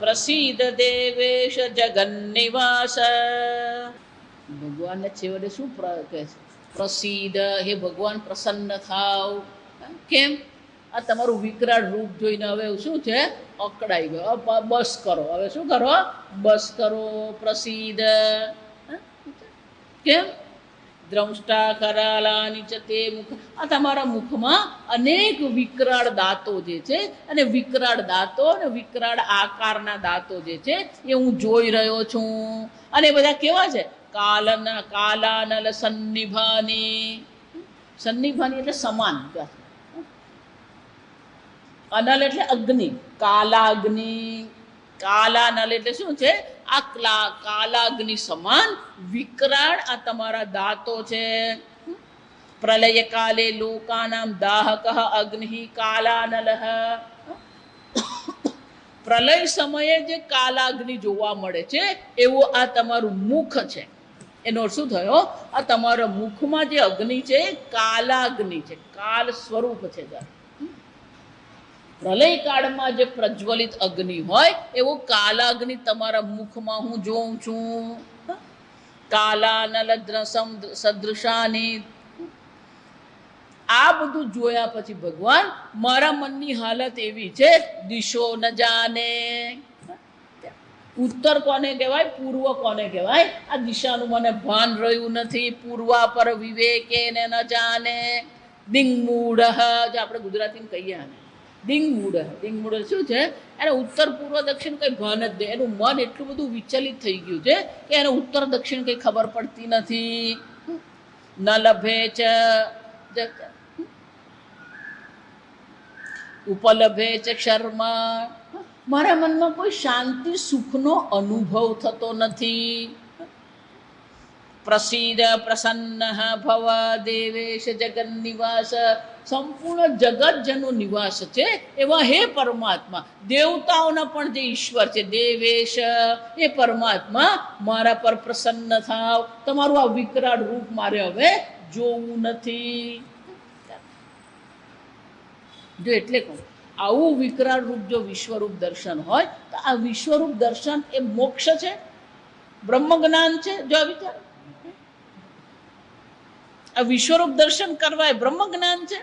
પ્રસિદ્ધ દેવેશ જગન્નિવાસ. ભગવાનને છેવટે શું કહે છે? પ્રસિદ્ધ, હે ભગવાન પ્રસન્ન થાવ. કેમ? આ તમારું વિકરાળ રૂપ જોઈને હવે શું છે? અકળાઈ ગયો. બસ કરો, હવે શું કરો? બસ કરો. પ્રસિદ્ધ કેમ? દ્રષ્ટા કરાલાની ચ તે મુખ. આ તમારા મુખમાં અનેક વિકરાળ દાંતો જે છે, અને વિકરાળ દાંતો અને વિકરાળ આકારના દાંતો જે છે એ હું જોઈ રહ્યો છું. અને બધા કેવા છે? કાલાનલ સન્નિભાની. સન્નિભાની એટલે સમાન. અનલ એટલે અગ્નિ. કાલાગ્નિ. કાલાનલ એટલે શું છે? આ કાલાગ્નિ સમાન વિકરાળ આ તમારા દાંતો છે. પ્રલય કાલે લોકાનામ દાહક અગ્નિ કાલાનલ. પ્રલય સમયે જે કાલાગ્નિ જોવા મળે છે એવું આ તમારું મુખ છે. એનો શું થયો? આ તમારા મુખમાં જે અગ્નિ છે કાલાગ્નિ છે, કાલ સ્વરૂપ છે. પ્રલય કાળમાં જે પ્રજ્વલિત અગ્નિ હોય એવો કાલાગ્નિ તમારા મુખમાં હું જોઉં છું. કાલાનલ સદૃશાની. આ બધું જોયા પછી ભગવાન, મારા મનની હાલત એવી છે, દિશો ન જાને. ઉત્તર કોને કહેવાય? પૂર્વ કોને કહેવાય? આ દિશાનું મને ભાન રહ્યું નથી. પૂર્વા પર વિવેકે ને ન જાને. દિંગમૂઢ, જે આપણે ગુજરાતીમાં કહીએ આને દિંગમૂઢ. દિંગમૂઢ શું છે? એને ઉત્તર પૂર્વ દક્ષિણ કંઈ ભાન જ નહીં. એનું મન એટલું બધું વિચલિત થઈ ગયું છે કે એને ઉત્તર દક્ષિણ કંઈ ખબર પડતી નથી. ન લભે ચ ઉપલભે ચ શર્મા. મારા મનમાં કોઈ શાંતિ સુખનો અનુભવ થતો નથી. પ્રસિદ્ધ પ્રસન્ન ભવ દેવેશ જગન્નિવાસ. સંપૂર્ણ જગત જેનો નિવાસ છે એવા હે પરમાત્મા, દેવતાઓના પણ જે ઈશ્વર છે દેવેશ, એ પરમાત્મા મારા પર પ્રસન્ન થાવ. તમારું આ વિકરાળ રૂપ મારે હવે જોવું નથી. જો એટલે કહું, આવું વિકરાળ રૂપ જો વિશ્વરૂપ દર્શન હોય તો આ વિશ્વરૂપ દર્શન એ મોક્ષ છે, બ્રહ્મ જ્ઞાન છે. જો આ વિચાર, આ વિશ્વરૂપ દર્શન કરવા એ બ્રહ્મ જ્ઞાન છે.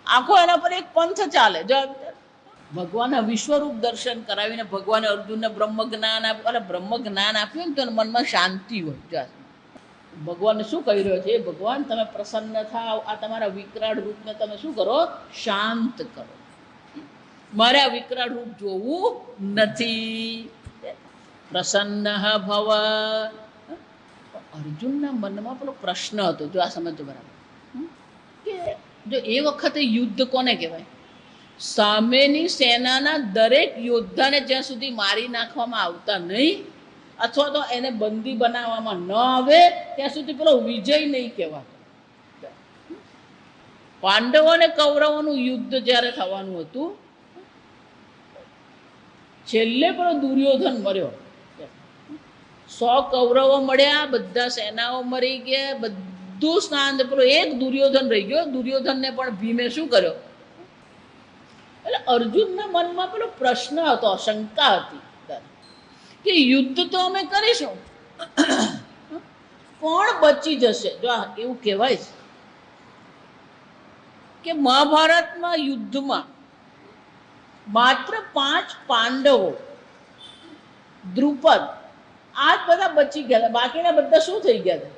આખો એના પર એક પંથ ચાલે. જો ભગવાનના વિશ્વરૂપ દર્શન કરાવીને ભગવાને અર્જુનને બ્રહ્મ જ્ઞાન આપ્યું. અને બ્રહ્મ જ્ઞાન આપ્યું ને તો મનમાં શાંતિ હોય. જો ભગવાનને શું કહી રહ્યો છે? ભગવાન તમે પ્રસન્ન થાવ, આ તમારા વિકરાળ રૂપને તમે શું કરો? શાંત કરો. મારે આ વિકરાળ રૂપ જોવું નથી. પ્રસન્ન ભવ. અર્જુનના મનમાં પેલો પ્રશ્ન હતો. જો આ સમજો બરાબર, કે જો એ વખતે યુદ્ધ કોને કહેવાય? સામેની સેનાના દરેક યોદ્ધાને જ્યાં સુધી મારી નાખવામાં આવતા નહીં અથવા તો એને બંદી બનાવવામાં ન આવે ત્યાં સુધી પેલો વિજય નહીં કહેવાતો. પાંડવો અને કૌરવોનું યુદ્ધ જ્યારે થવાનું હતું, છેલ્લે પેલો દુર્યોધન મર્યો. 100 કૌરવો મળ્યા, બધા સેનાઓ મરી ગયા, બધું શાંત. પેલો એક દુર્યોધન રહી ગયો. દુર્યોધનને પણ ભીમે શું કર્યો? એટલે અર્જુનના મનમાં પેલો પ્રશ્ન હતો, શંકા હતી કે યુદ્ધ તો અમે કરીશું, કોણ બચી જશે? જો એવું કહેવાય છે કે મહાભારતમાં યુદ્ધમાં માત્ર 5 પાંડવો, દ્રુપદ, આ બધા બચી ગયા. બાકીના બધા શું થઈ ગયા હતા?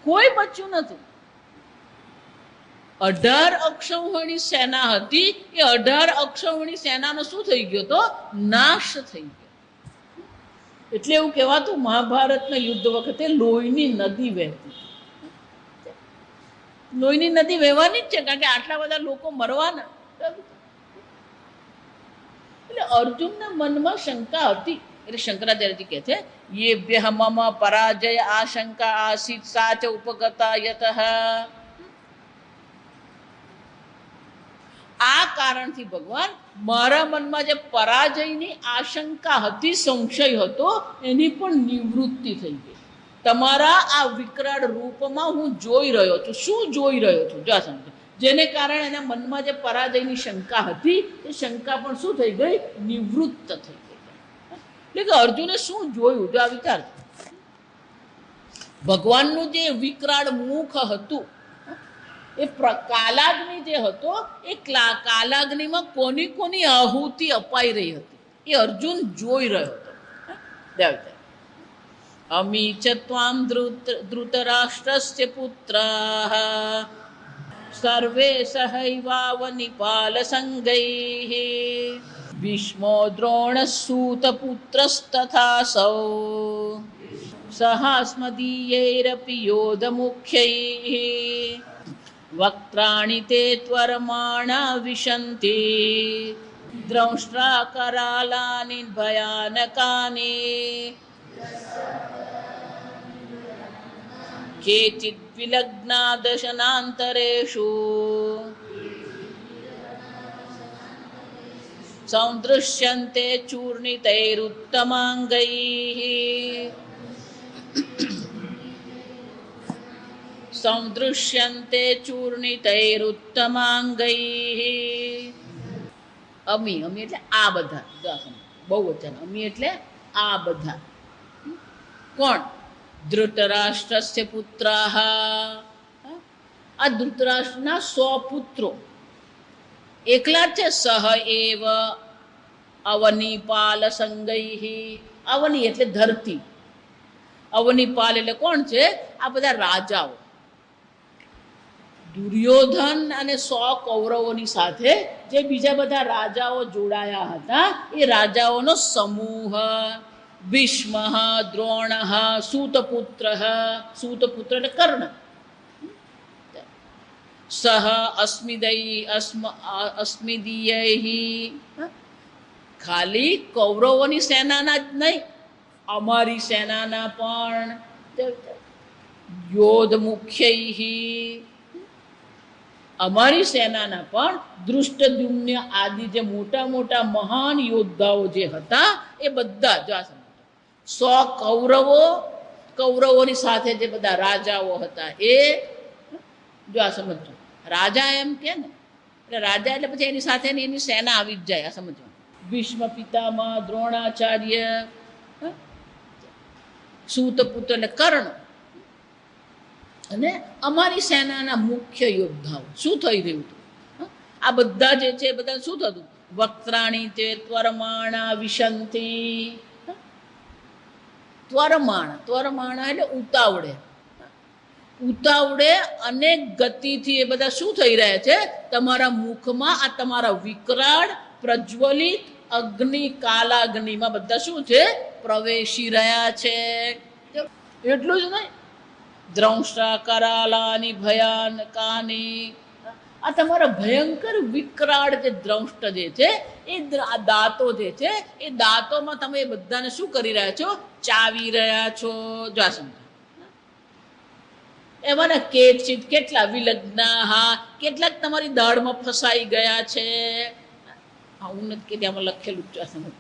કોઈ બચ્યું નથી. 18 અક્ષૌહિણી સેના હતી. એ 18 અક્ષૌહિણી સેનાનો શું થઈ ગયો તો? નાશ થઈ ગયો. એટલે એવું કહેવાતું મહાભારતના યુદ્ધ વખતે લોહીની નદી વહેતી. લોહીની નદી વહેવાની જ છે, કારણ કે આટલા બધા લોકો મરવાના. એટલે અર્જુનના મનમાં શંકા હતી. એટલે શંકરાચાર્યજી કહે છે, યેભ્યઃ મમ પરાજય આશંકા આસીત સાચ ઉપગતા યતઃ. આ કારણથી ભગવાન, મારા મનમાં જે પરાજયની આશંકા હતી, સંશય હતો, એની પણ નિવૃત્તિ થઈ ગઈ. તમારા આ વિકરાળ રૂપમાં હું જોઈ રહ્યો છું. શું જોઈ રહ્યો છું? જો સમજો, જેને કારણે એના મનમાં જે પરાજયની શંકા હતી એ શંકા પણ શું થઈ ગઈ? નિવૃત્ત થઈ ગઈ. એટલે કે અર્જુને શું જોયું? જો આ વિચાર, ભગવાનનું જે વિકરાળ મુખ હતું એ કાલાગ્નિ જે હતો એ કાલાગ્નિમાં કોની કોની આહુતિ અપાઈ રહી હતી એ અર્જુન જોઈ રહ્યો હતો. અમી ચ ત્વામ ધૃતરાષ્ટ્રસ્ય પુત્રાઃ સર્વે સહૈવાવનિપાલ સંગૈઃ ભીષ્મો દ્રોણસૂતપુત્રસ્તથાસૌ સહાસ્મદીયૈરપિ યોધમુખ્યૈઃ વક્ત્રાણિ તે ત્વરમાણા વિશન્તિ દ્રંષ્ટ્રા કરાલાનિ ભયાનકાનિ કેચિદ વિલગ્ના દશનાંતરેષુ સંદૃશ્યન્તે ચૂર્ણિતૈરુત્તમાંગૈઃ સંદૃશ્યન્તે ચૂર્ણિતૈરુત્તમાંગૈઃ. અમી, અમી એટલે આ બધા, બહુ વચન. અમી એટલે આ બધા. કોણ? ધૃતરાષ્ટ્રસ્ય પુત્રાઃ. આ ધૃતરાષ્ટ્રના 100 પુત્રો એકલા છે. સહ એવ અવનિપાલ સંગૈઃ. અવની એટલે ધરતી, અવનિપાલ એટલે કોણ છે? આ બધા રાજાઓ. દુર્યોધન અને 100 કૌરવોની સાથે જે બીજા બધા રાજાઓ જોડાયા હતા એ રાજાઓનો સમૂહ. ભીષ્મ, દ્રોણ, સૂતપુત્ર, સૂતપુત્ર એટલે કર્ણ, સહ અસ્મિદીયૈ. ખાલી કૌરવોની સેનાના જ નહીં, અમારી સેનાના પણ. યોધ મુખ્યૈઃ. અમારી સેનાના પણ દૃષ્ટદ્યુમ્ન આદિ જે મોટા મોટા મહાન યોદ્ધાઓ જે હતા એ બધા જ 100 કૌરવો, કૌરવોની સાથે જે બધા રાજાઓ હતા એ જો આ સમજો. રાજા એમ કે ને, એટલે રાજા એટલે પછી એની સાથે એની સેના આવી જ જાય. આ સમજો. ભીષ્મ પિતામહ, દ્રોણાચાર્ય, સૂતપુત્ર એટલે કર્ણ અને અમારી સેનાના મુખ્ય યોદ્ધાઓ. શું થઈ રહ્યું હતું? આ બધા જે છે બધા શું થતું? વક્ત્રાણી તે ત્વરમાણા વિશંતિ. ત્વરમાણા એટલે ઉતાવળે, ઉતાવળે અનેક ગતિથી એ બધા શું થઈ રહ્યા છે? તમારા મુખમાં આ તમારા વિકરાળ પ્રજ્વલિત અગ્નિ, કાલાગ્નિમાં બધા શું છે? પ્રવેશી રહ્યા છે. એટલું જ નહીં, દ્રંષ્ટ્રા કરાલાની ભયાનકાની. આ તમારા ભયંકર વિકરાળ જે દ્રંષ્ટ જે છે એ દાંતો જે છે એ દાંતોમાં તમે એ બધાને શું કરી રહ્યા છો? ચાવી રહ્યા છો. જો આ સમજો. એમાંના કેચિત કેટલા વિલગ્ના, કેટલાક તમારી દાળમાં ફસાઈ ગયા છે. હું નથી કે આમાં લખેલું જ સમજ.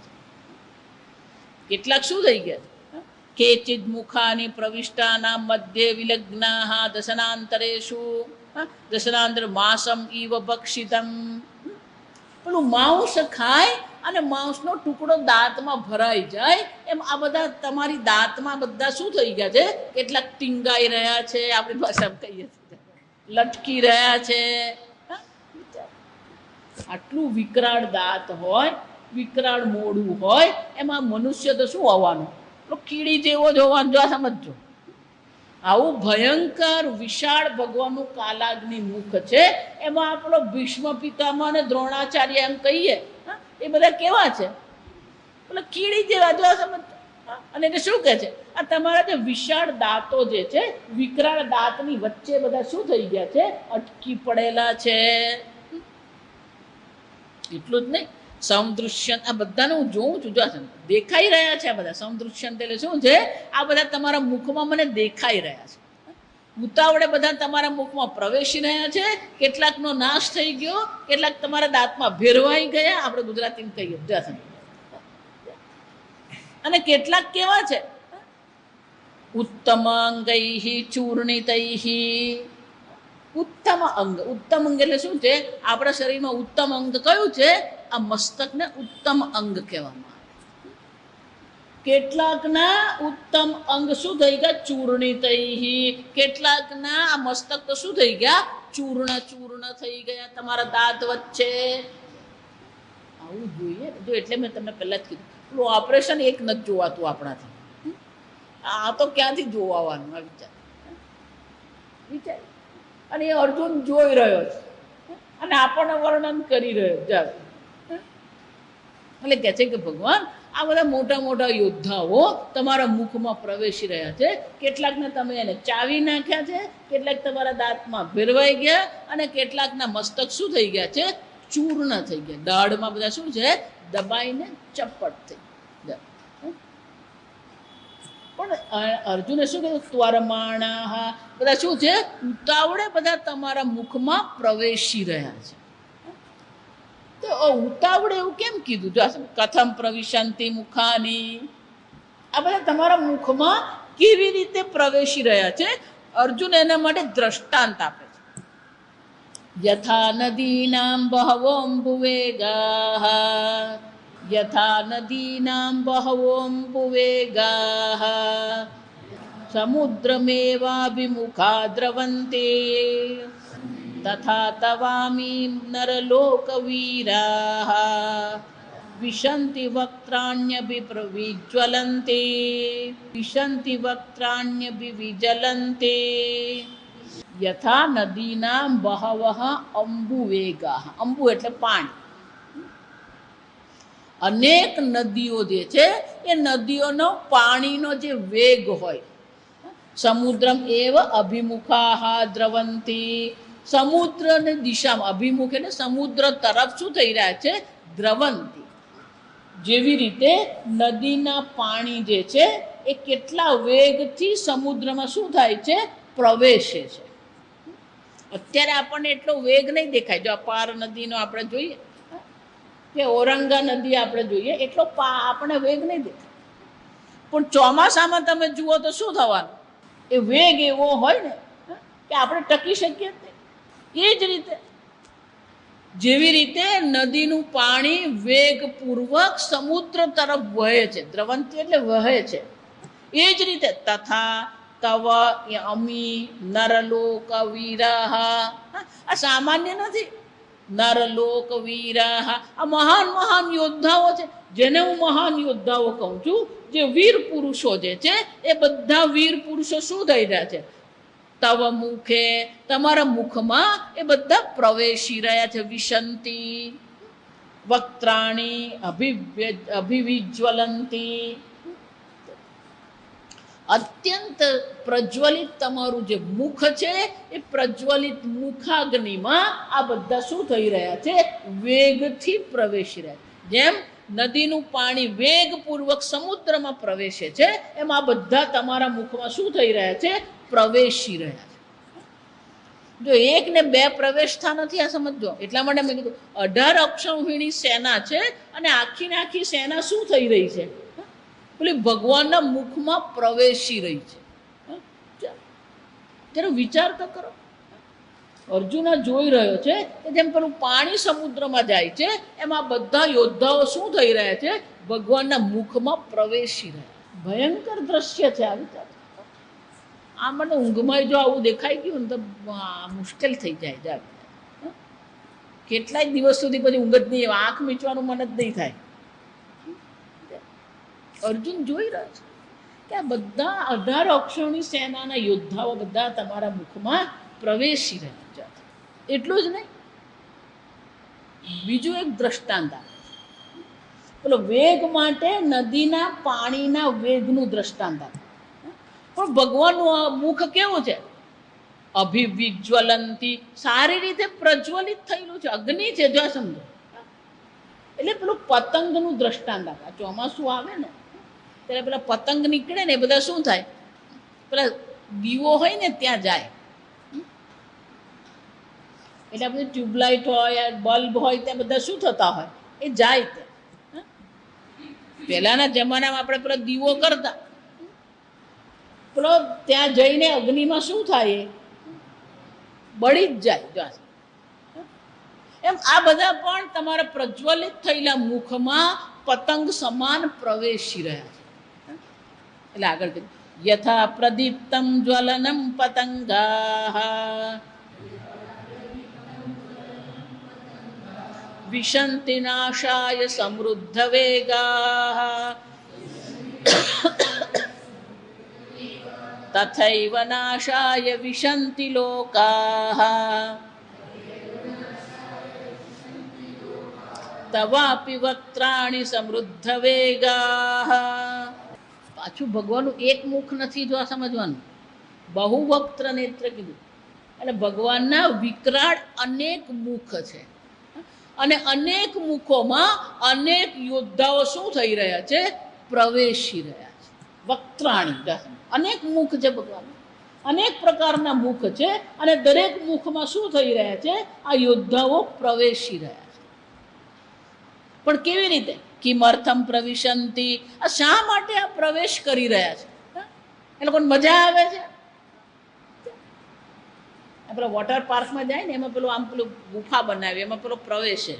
કેટલાક શું થઈ ગયા? કેચિદ મુખાની પ્રવિષ્ટાના મધ્ય વિલગ્ના દશનાંતરેષુ. દશનાંતર માસમ ઇવ ભક્ષિતમ. પેલું માંસ ખાય અને માંસનો ટુકડો દાંતમાં ભરાઈ જાય એમ આ બધા તમારી દાંતમાં બધા શું થઈ ગયા છે? કેટલાક ટીંગાઈ રહ્યા છે, આપણી ભાષામાં કહીએ છીએ લટકી રહ્યા છે. આટલું વિકરાળ દાંત હોય, વિકરાળ મોઢું હોય, એમાં મનુષ્ય તો શું હોવાનું? કીડી જેવો જ હોવાનો. જો સમજો. આવું ભયંકર વિશાળ ભગવાનનું કાલાગ્નિ મુખ છે. એમાં આપણો ભીષ્મ પિતામહ અને દ્રોણાચાર્ય એમ કહીએ એ બધા કેવા છે? એટલે કીડી જેવા. જો સમજ. અને એને શું કહે છે? આ તમારા જે વિશાળ દાંતો જે છે, વિકરાળ દાંતની વચ્ચે બધા શું થઈ ગયા છે? અટકી પડેલા છે. એટલું જ નહીં, સમદૃશ્યન આ બધાને હું જોઉં છું. જો દેખાઈ રહ્યા છે આ બધા. સમદૃશ્યન એટલે શું છે? આ બધા તમારા મુખમાં મને દેખાઈ રહ્યા છે. ઉતાવળે બધા તમારા મુખમાં પ્રવેશી રહ્યા છે. કેટલાકનો નાશ થઈ ગયો, કેટલાક તમારા દાંતમાં ભેરવાઈ ગયા. આપણે ગુજરાતીમાં કહીએ જો. અને કેટલાક કેવા છે? ઉત્તમાંગૈઃ ચૂર્ણિતૈઃ. ઉત્તમ અંગ, ઉત્તમ અંગ એટલે શું છે? આપણા શરીરમાં ઉત્તમ અંગ કયું છે? આ મસ્તકને ઉત્તમ અંગ કહેવામાં આવે. કેટલાકના ઉત્તમ અંગ શું થઈ ગયા? ચૂર્ણિતૈઃ. કેટલાકના આ મસ્તક તો શું થઈ ગયા? ચૂર્ણ ચૂર્ણ થઈ ગયા. તમારા દાંત વચ્ચે આવું જોઈએ જો, એટલે મેં તમને પહેલા જ કીધું, પેલું ઓપરેશન એક નથી જોવાતું આપણાથી. આ તો ક્યાંથી જોવાનું? આ વિચાર વિચાર. અને એ અર્જુન જોઈ રહ્યો છે અને આપણને વર્ણન કરી રહ્યો છે. એટલે કહે છે કે ભગવાન, આ બધા મોટા મોટા યોદ્ધાઓ તમારા મુખમાં પ્રવેશી રહ્યા છે. કેટલાકને તમે એને ચાવી નાખ્યા છે, કેટલાક તમારા દાંતમાં ભેરવાઈ ગયા, અને કેટલાકના મસ્તક શું થઈ ગયા છે? ચૂર્ણ થઈ ગયા. દાઢમાં બધા શું છે? દબાઈને ચપટ થઈ ગયા. પણ અર્જુને શું કહ્યું? ત્વરમાણા, બધા શું છે? ઉતાવળે બધા તમારા મુખમાં પ્રવેશી રહ્યા છે. તો ઉતાવળે એવું કેમ કીધું? જો કથમ પ્રવિશંતિ મુખાની, આ બધા તમારા મુખમાં કેવી રીતે પ્રવેશી રહ્યા છે? અર્જુન એના માટે દ્રષ્ટાંત આપે છે. યથા નદીનાં બહવોમ્બુવેગાઃ, યથા નદીનાં બહવોમ્બુવેગાઃ સમુદ્રમેવાભિમુખા દ્રવન્તે તથા તવામી નરલોકવીરાઃ વિશન્તિ વક્ત્રાણ્યભિપ્રવિજ્વલન્તે, વિશન્તિ વક્ત્રાણ્યભિવિજલન્તે યથા નદીનાં બહવઃ અંબુવેગાઃ. અંબુ એટલે પાણી. અનેક નદીઓ જે છે એ નદીઓનો પાણીનો જે વેગ હોય, સમુદ્રમ એવ અભિમુખાઃ દ્રવંતી, સમુદ્રની દિશામાં, અભિમુખ એટલે સમુદ્ર તરફ શું થઈ રહ્યા છે? દ્રવંતી. જેવી રીતે નદીના પાણી જે છે એ કેટલા વેગથી સમુદ્રમાં શું થાય છે? પ્રવેશે છે. અત્યારે આપણને એટલો વેગ નહીં દેખાય. જો આ પાર નદીનો આપણે જોઈએ કે ઔરંગા નદી આપણે જોઈએ, એટલો આપણને વેગ નહીં દેખાય. પણ ચોમાસામાં તમે જુઓ તો શું થવાનું? એ વેગ એવો હોય ને કે આપણે ટકી શકીએ જ નહીં. એ જ રીતે જેવી રીતે નદીનું પાણી વેગપૂર્વક સમુદ્ર તરફ વહે છે, દ્રવંતી એટલે વહે છે, એ જ રીતે તથા તવ અમી નરલોક વીરાહ, આ સામાન્ય નથી. નરલોક વીરાહ, આ મહાન મહાન યોદ્ધાઓ છે, જેને હું મહાન યોદ્ધાઓ કહું છું. જે વીર પુરુષો જે છે એ બધા વીર પુરુષો શું થઈ રહ્યા છે? તવ મુખે, તમારા મુખમાં એ બધા પ્રવેશી રહ્યા છે. વિશંતી વક્ત્રાણી અભિવિજ્વલંતી, અત્યંત પ્રજ્વલિત તમારું જે મુખ છે એ પ્રજ્વલિત મુખાગ્નિમાં આ બધા શું થઈ રહ્યા છે? વેગથી પ્રવેશી રહ્યા છે. જેમ નદીનું પાણી વેગપૂર્વક સમુદ્રમાં પ્રવેશે છે, એમ આ બધા તમારા મુખમાં શું થઈ રહ્યા છે? પ્રવેશી રહ્યા છે. જો એક ને બે પ્રવેશતા નથી, આ સમજો. એટલા માટે મેં કીધું 18 અક્ષૌહિણી સેના છે, અને આખી ને આખી સેના શું થઈ રહી છે? પેલી ભગવાનના મુખમાં પ્રવેશી રહી છે. જરા વિચાર તો કરો. અર્જુન જોઈ રહ્યો છે કે જેમ પેલું પાણી સમુદ્રમાં જાય છે, એમાં બધા યોદ્ધાઓ શું થઈ રહ્યા છે? ભગવાનના મુખમાં પ્રવેશી રહ્યા. ભયંકર દ્રશ્ય છે. આ વિચાર, આ મને ઊંઘમાં જો આવું દેખાઈ ગયું ને તો મુશ્કેલ થઈ જાય. કેટલાય દિવસ સુધી પછી ઊંઘ જ નહીં, આંખ મીચવાનું મન જ નહીં થાય. અર્જુન જોઈ રહ્યો છે કે આ બધા 18 અક્ષૌહિણી સેનાના યોદ્ધાઓ બધા તમારા મુખમાં પ્રવેશી રહ્યા છે. એટલું જ નહીં, બીજું એક દ્રષ્ટાંત આપે છે. પેલો વેગ માટે નદીના પાણીના વેગનું દ્રષ્ટાંત આપે. પણ ભગવાનનું મુખ કેવું છે? અભિવિજ્વલંતી, સારી રીતે પ્રજ્વલિત થયેલું છે, અગ્નિ છે. જો સમજો, એટલે પેલું પતંગનું દ્રષ્ટાંત આપે. ચોમાસું આવે ને ત્યારે પેલા પતંગ નીકળે ને એ બધા શું થાય? પેલા દીવો હોય ને ત્યાં જાય. એટલે આપણે ટ્યુબલાઇટ હોય, બલ્બ હોય, ત્યાં બધા શું થતા હોય? એ જાય ત્યાં. પહેલાના જમાનામાં આપણે પેલા દીવો કરતા, પેલો ત્યાં જઈને અગ્નિમાં શું થાય, બળી જ જાય. એમ આ બધા પણ તમારા પ્રજ્વલિત થયેલા મુખમાં પતંગ સમાન પ્રવેશી રહ્યા છે. એટલે આગળ યથા પ્રદીપ્તમ જ્વલનમ પતંગાઃ વિશંતિ નાશાય સમૃદ્ધ વેગાઃ તથૈવ નાશાય વિશંતિ લોકાઃ તવાપી વક્ત્રાણિ સમૃદ્ધ વેગાઃ. પાછું ભગવાનનું એક મુખ નથી, જો આ સમજવાનું. બહુવક્ત્ર નેત્ર કીધું એટલે ભગવાનના વિકરાળ અનેક મુખ છે, અને અનેક મુખોમાં અનેક યોદ્ધાઓ શું થઈ રહ્યા છે, પ્રવેશી રહ્યા છે. વક્ત્રાણી અનેક મુખ છે ભગવાન, અનેક પ્રકારના મુખ છે, અને દરેક મુખમાં શું થઈ રહ્યા છે, આ યોદ્ધાઓ પ્રવેશી રહ્યા છે. પણ કેવી રીતે? કિમર્થમ પ્રવિશંતિ, આ શા માટે આ પ્રવેશ કરી રહ્યા છે? એ લોકોને મજા આવે છે. આપણે વોટર પાર્કમાં જાય ને, એમાં પેલું આમ પેલું ગુફા બનાવી, એમાં પેલો પ્રવેશ છે,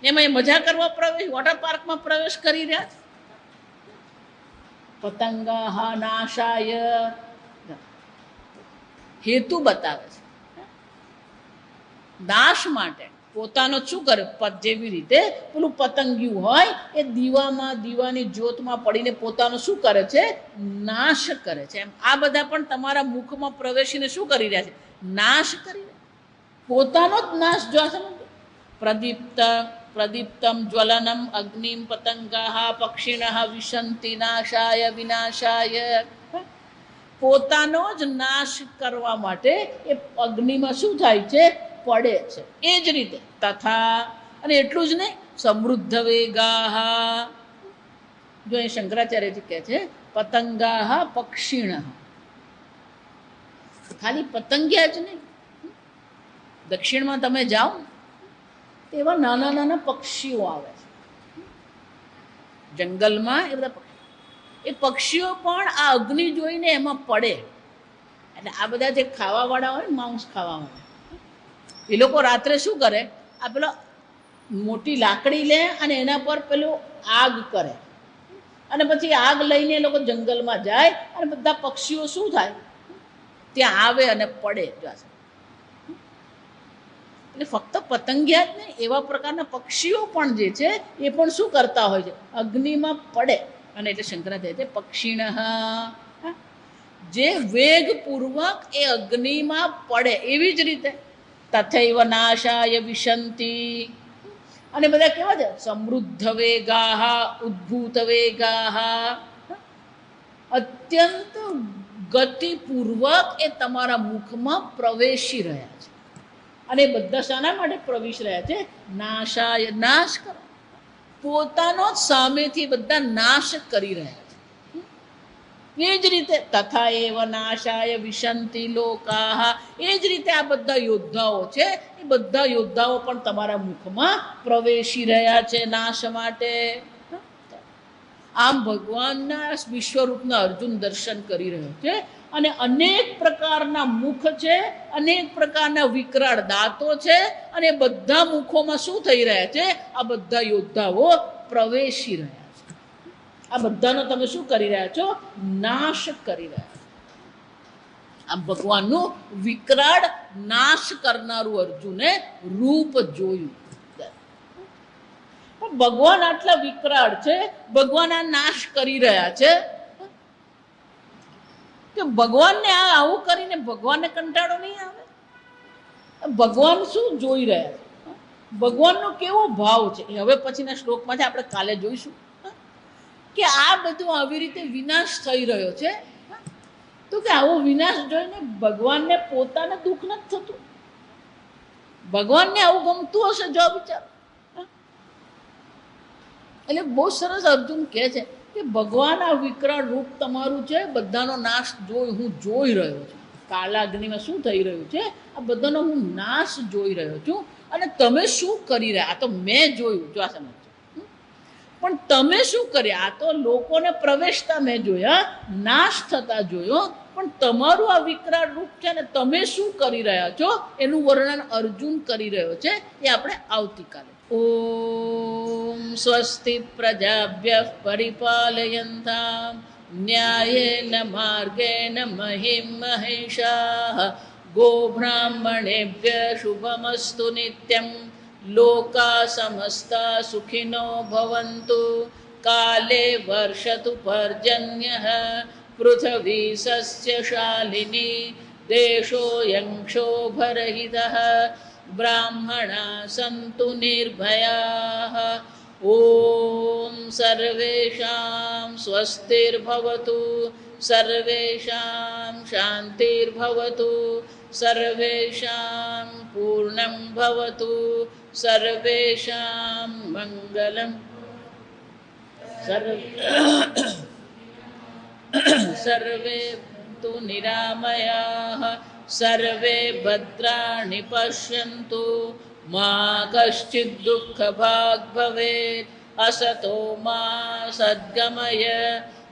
એમાં એ મજા કરવા પ્રવેશ વોટર પાર્કમાં પ્રવેશ કરી રહ્યા છે. પતંગાઃ નાશાય હેતુ બતાવે છે, નાશ માટે. પોતાનો શું કરે, જેવી રીતે પેલું પતંગિયું હોય એ દીવાની જ્યોતમાં પડીને પોતાનો શું કરે છે, નાશ કરે છે. એમ આ બધા પણ તમારા મુખમાં પ્રવેશીને શું કરી રહ્યા છે, નાશ કરી રહ્યા, પોતાનો જ નાશ. જો પ્રદીપ્તમ જ્વલનમ અગ્નિમ પતંગાઃ પક્ષિણઃ વિશંતિ નાશાય વિનાશાય. પોતાનો જ નાશ કરવા માટે એ અગ્નિમાં શું થાય છે, પડે છે. એ જ રીતે તથા, અને એટલું જ નહીં, સમૃદ્ધ વેગાઃ. જો એ શંકરાચાર્યજી કહે છે પતંગાઃ પક્ષિણઃ, ખાલી પતંગિયા જ નહીં. દક્ષિણમાં તમે જાઓ એવા નાના નાના પક્ષીઓ આવે છે જંગલમાં, એ બધા એ પક્ષીઓ પણ આ અગ્નિ જોઈને એમાં પડે. એટલે આ બધા જે ખાવાવાળા હોય ને, માંસ ખાવાવાળા, એ લોકો રાત્રે શું કરે, આ પેલો મોટી લાકડી લે અને એના પર પેલું આગ કરે, અને પછી આગ લઈને એ લોકો જંગલમાં જાય, અને બધા પક્ષીઓ શું થાય, ત્યાં આવે અને પડે. એટલે ફક્ત પતંગિયા જ નહીં, એવા પ્રકારના પક્ષીઓ પણ જે છે એ પણ શું કરતા હોય છે, અગ્નિમાં પડે. અને એટલે શંકરાચાર્ય છે પક્ષિણ, જે વેગપૂર્વક એ અગ્નિમાં પડે. એવી જ રીતે તથૈવ નાશાય વિશંતિ, અને બધા કેવા છે, સમૃદ્ધ વેગાઃ ઉદ્ભૂત વેગાઃ. અત્યંત ગતિપૂર્વક એ તમારા મુખમાં પ્રવેશી રહ્યા છે. અને બધા શાના માટે પ્રવેશ રહ્યા છે, નાશાય, નાશ કરો. પોતાનો જ સામેથી બધા નાશ કરી રહ્યા છે. એ જ રીતે તથા એવ નાશાય વિશંતિ લોકાઃ. એ જ રીતે આ બધા યોદ્ધાઓ છે, એ બધા યોદ્ધાઓ પણ તમારા મુખમાં પ્રવેશી રહ્યા છે નાશ માટે. આમ ભગવાનના વિશ્વરૂપના અર્જુન દર્શન કરી રહ્યો છે, અને અનેક પ્રકારના મુખ છે, અનેક પ્રકારના વિકરાળ દાંતો છે, અને બધા મુખોમાં શું થઈ રહ્યા છે, આ બધા યોદ્ધાઓ પ્રવેશી રહ્યા છે. આ બધાનો તમે શું કરી રહ્યા છો, નાશ કરી રહ્યા છો. આમ ભગવાનનું વિકરાળ નાશ કરનારું અર્જુને રૂપ જોયું. ભગવાન આટલા વિકરાળ છે, ભગવાન આ નાશ કરી રહ્યા છે, કે ભગવાનને આ આવું કરીને ભગવાનને કંટાળો નહીં આવે? ભગવાન શું જોઈ રહ્યા છે, ભગવાનનો કેવો ભાવ છે. હવે પછીના શ્લોકમાંથી આપણે કાલે જોઈશું કે આ બધું આવી રીતે વિનાશ થઈ રહ્યો છે, તો કે આવો વિનાશ જોઈને ભગવાનને પોતાને દુઃખ નથી થતું? ભગવાનને આવું ગમતું હશે જો વિચાર. એટલે બહુ સરસ અર્જુન કહે છે કે ભગવાન આ વિકરાળ રૂપ તમારું છે, બધાનો નાશ હું જોઈ રહ્યો છું. કાલા અગ્નિમાં શું થઈ રહ્યું છે, આ બધાનો હું નાશ જોઈ રહ્યો છું, અને તમે શું કરી રહ્યા, આ તો મેં જોયું. જો આ સમજો, પણ તમે શું કર્યા? આ તો લોકોને પ્રવેશતા મેં જોયા, નાશ થતા જોયો, પણ તમારું આ વિકરાળ રૂપ છે ને, તમે શું કરી રહ્યા છો એનું વર્ણન અર્જુન કરી રહ્યો છે. એ આપણે આવતીકાલે. ઓમ સ્વસ્તિ પ્રજાભ્ય પરિપાલયન્તામ ન્યાયેન માર્ગેણ મહિમ મહેશાઃ ગોબ્રાહ્મણેભ્ય શુભમસ્તુ નિત્યં લોકા સમસ્તા સુખિનો ભવન્તુ કાલે વર્ષતુ પર્જન્યઃ પૃથ્વી સસ્યશાલિની દેશોऽયં ક્ષોભરહિતઃ બ્રાહ્મણા સંતુ નિર્ભયાઃ ઓમ સર્વેષાં સ્વસ્તિર્ભવતુ સર્વેષાં શાંતિર્ભવતુ સર્વેષાં પૂર્ણં ભવતુ સર્વેષાં મંગલં સર્વે તુ નિરામયાઃ સર્વે ભદ્રાણિ પશ્યन्तુ મા કશ્ચિદ દુઃખભાગ ભવેત અસતો મા સદ્ગમય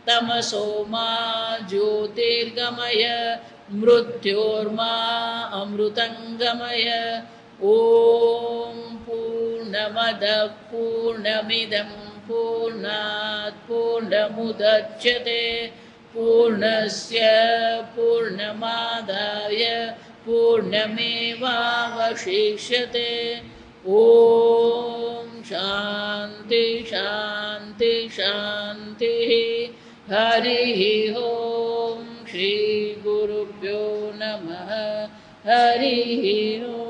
તમસો મા જ્યોતિર્ગમય મૃત્યોર્મા અમૃતંગમય ઓમ પૂર્ણમદ પૂર્ણમિદં પૂર્ણાત પૂર્ણમુદચ્યતે પૂર્ણસ્ય પૂર્ણમાદાય પૂર્ણમેવાવશિષ્યતે ઓમ શાંતિ શાંતિ શાંતિ હરિ ઓમ શ્રી ગુરુભ્યો નમઃ હરિ ઓમ.